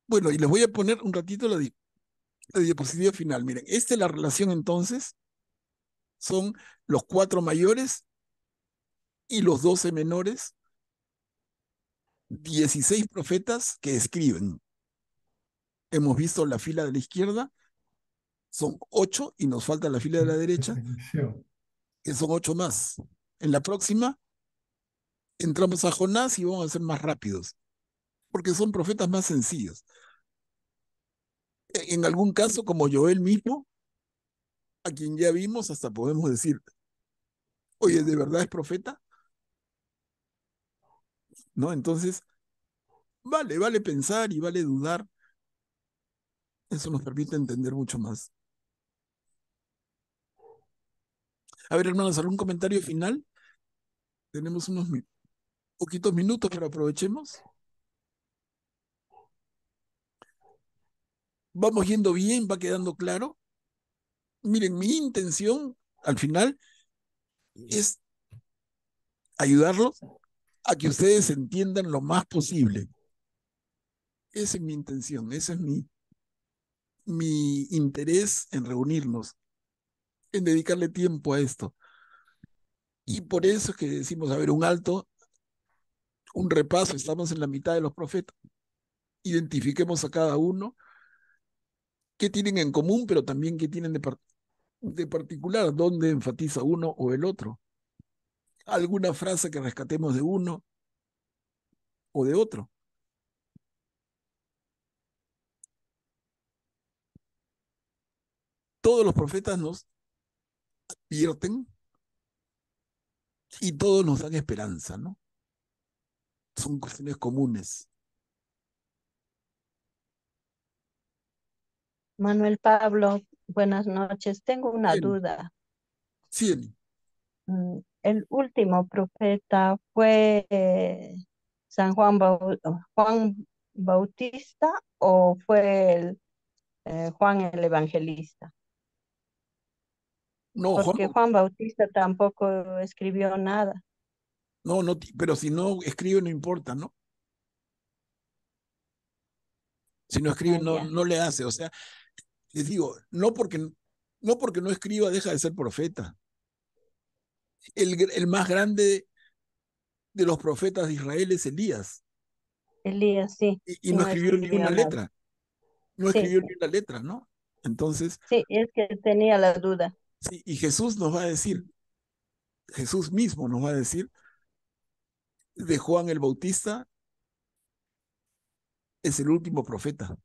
Bueno, y les voy a poner un ratito la diapositiva final. Miren, esta es la relación entonces. Son los 4 mayores y los 12 menores. 16 profetas que escriben. Hemos visto la fila de la izquierda. Son 8 y nos falta la fila de la derecha, que son 8 más. En la próxima entramos a Jonás y vamos a ser más rápidos, porque son profetas más sencillos. En algún caso, como Joel mismo, a quien ya vimos, hasta podemos decir, oye, ¿de verdad es profeta? ¿No? Entonces, vale pensar y vale dudar. Eso nos permite entender mucho más. A ver, hermanos, ¿algún comentario final? Tenemos unos poquitos minutos, pero aprovechemos. Vamos yendo bien, va quedando claro. Miren, mi intención al final es ayudarlos a que ustedes entiendan lo más posible. Esa es mi intención, ese es mi interés en reunirnos, en dedicarle tiempo a esto. Y por eso es que decimos, a ver, un alto, un repaso, estamos en la mitad de los profetas. Identifiquemos a cada uno, qué tienen en común, pero también qué tienen de particular, dónde enfatiza uno o el otro. Alguna frase que rescatemos de uno o de otro. Todos los profetas nos advierten y todos nos dan esperanza, ¿no? Son cuestiones comunes. Manuel Pablo, buenas noches. Tengo una Bien, duda. sí, El último profeta fue Juan Bautista o fue Juan el Evangelista? No, Juan, Porque Juan Bautista tampoco escribió nada. no, no, pero si no escribe no importa, ¿no? Si no escribe no, Ya. no le hace, o sea, les digo, no porque no escriba deja de ser profeta. El más grande de los profetas de Israel es Elías, Elías, sí, y no no escribió ni una escribió nada. letra, no Sí, escribió sí, ni una letra, ¿no? Entonces, sí, es que tenía la duda. sí, y Jesús nos va a decir, Jesús mismo nos va a decir, de Juan el Bautista es el último profeta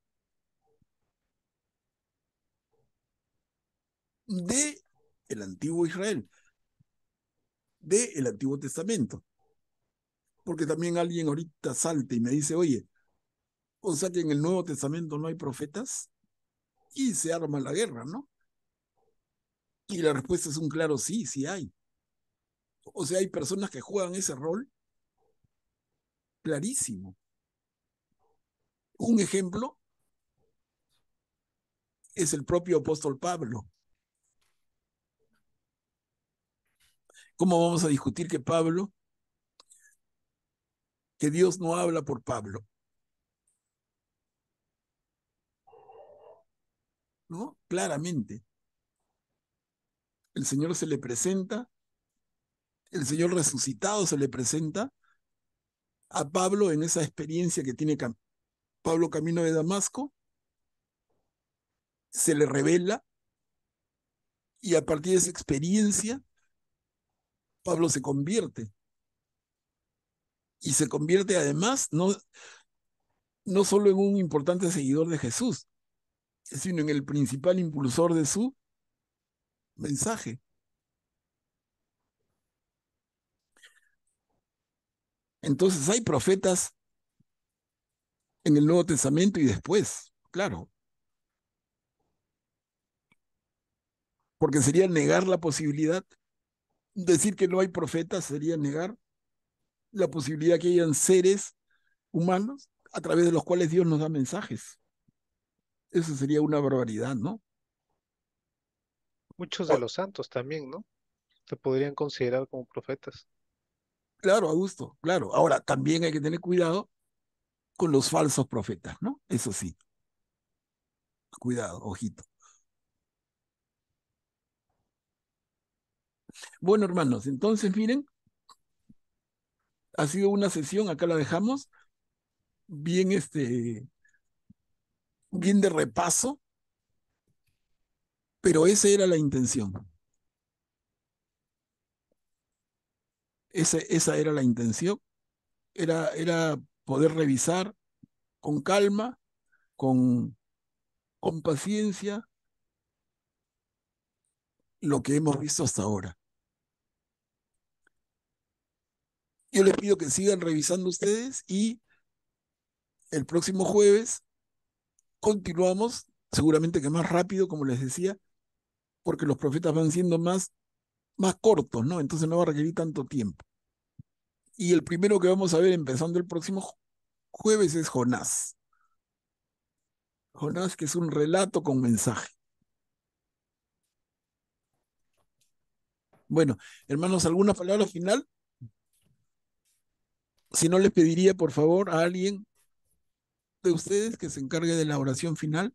de el antiguo Israel, de el Antiguo Testamento. Porque también alguien ahorita salta y me dice, oye, o sea que en el Nuevo Testamento no hay profetas, y se arma la guerra, ¿no? Y la respuesta es un claro sí, sí hay. O sea, hay personas que juegan ese rol clarísimo. Un ejemplo es el propio apóstol Pablo. ¿Cómo vamos a discutir que Dios no habla por Pablo? ¿No? Claramente. El Señor se le presenta, el Señor resucitado se le presenta a Pablo en esa experiencia que tiene Pablo camino de Damasco, se le revela, y a partir de esa experiencia Pablo se convierte, y se convierte además no solo en un importante seguidor de Jesús, sino en el principal impulsor de su mensaje. Entonces hay profetas en el Nuevo Testamento y después, claro, porque sería negar la posibilidad, decir que no hay profetas sería negar la posibilidad que hayan seres humanos a través de los cuales Dios nos da mensajes. Eso sería una barbaridad, ¿no? Muchos de O- los santos también, ¿no? Se podrían considerar como profetas. claro, Augusto, claro. Ahora, también hay que tener cuidado con los falsos profetas, ¿no? Eso sí, cuidado, ojito. Bueno, hermanos, entonces miren, ha sido una sesión, acá la dejamos, bien, bien de repaso, pero esa era la intención. Esa era la intención, era poder revisar con calma, con, con paciencia, lo que hemos visto hasta ahora. Yo les pido que sigan revisando ustedes, y el próximo jueves continuamos, seguramente que más rápido, como les decía, porque los profetas van siendo más cortos, ¿no? Entonces no va a requerir tanto tiempo. Y el primero que vamos a ver empezando el próximo jueves es Jonás. Jonás, que es un relato con mensaje. Bueno, hermanos, ¿alguna palabra final? Si no, les pediría por favor a alguien de ustedes que se encargue de la oración final.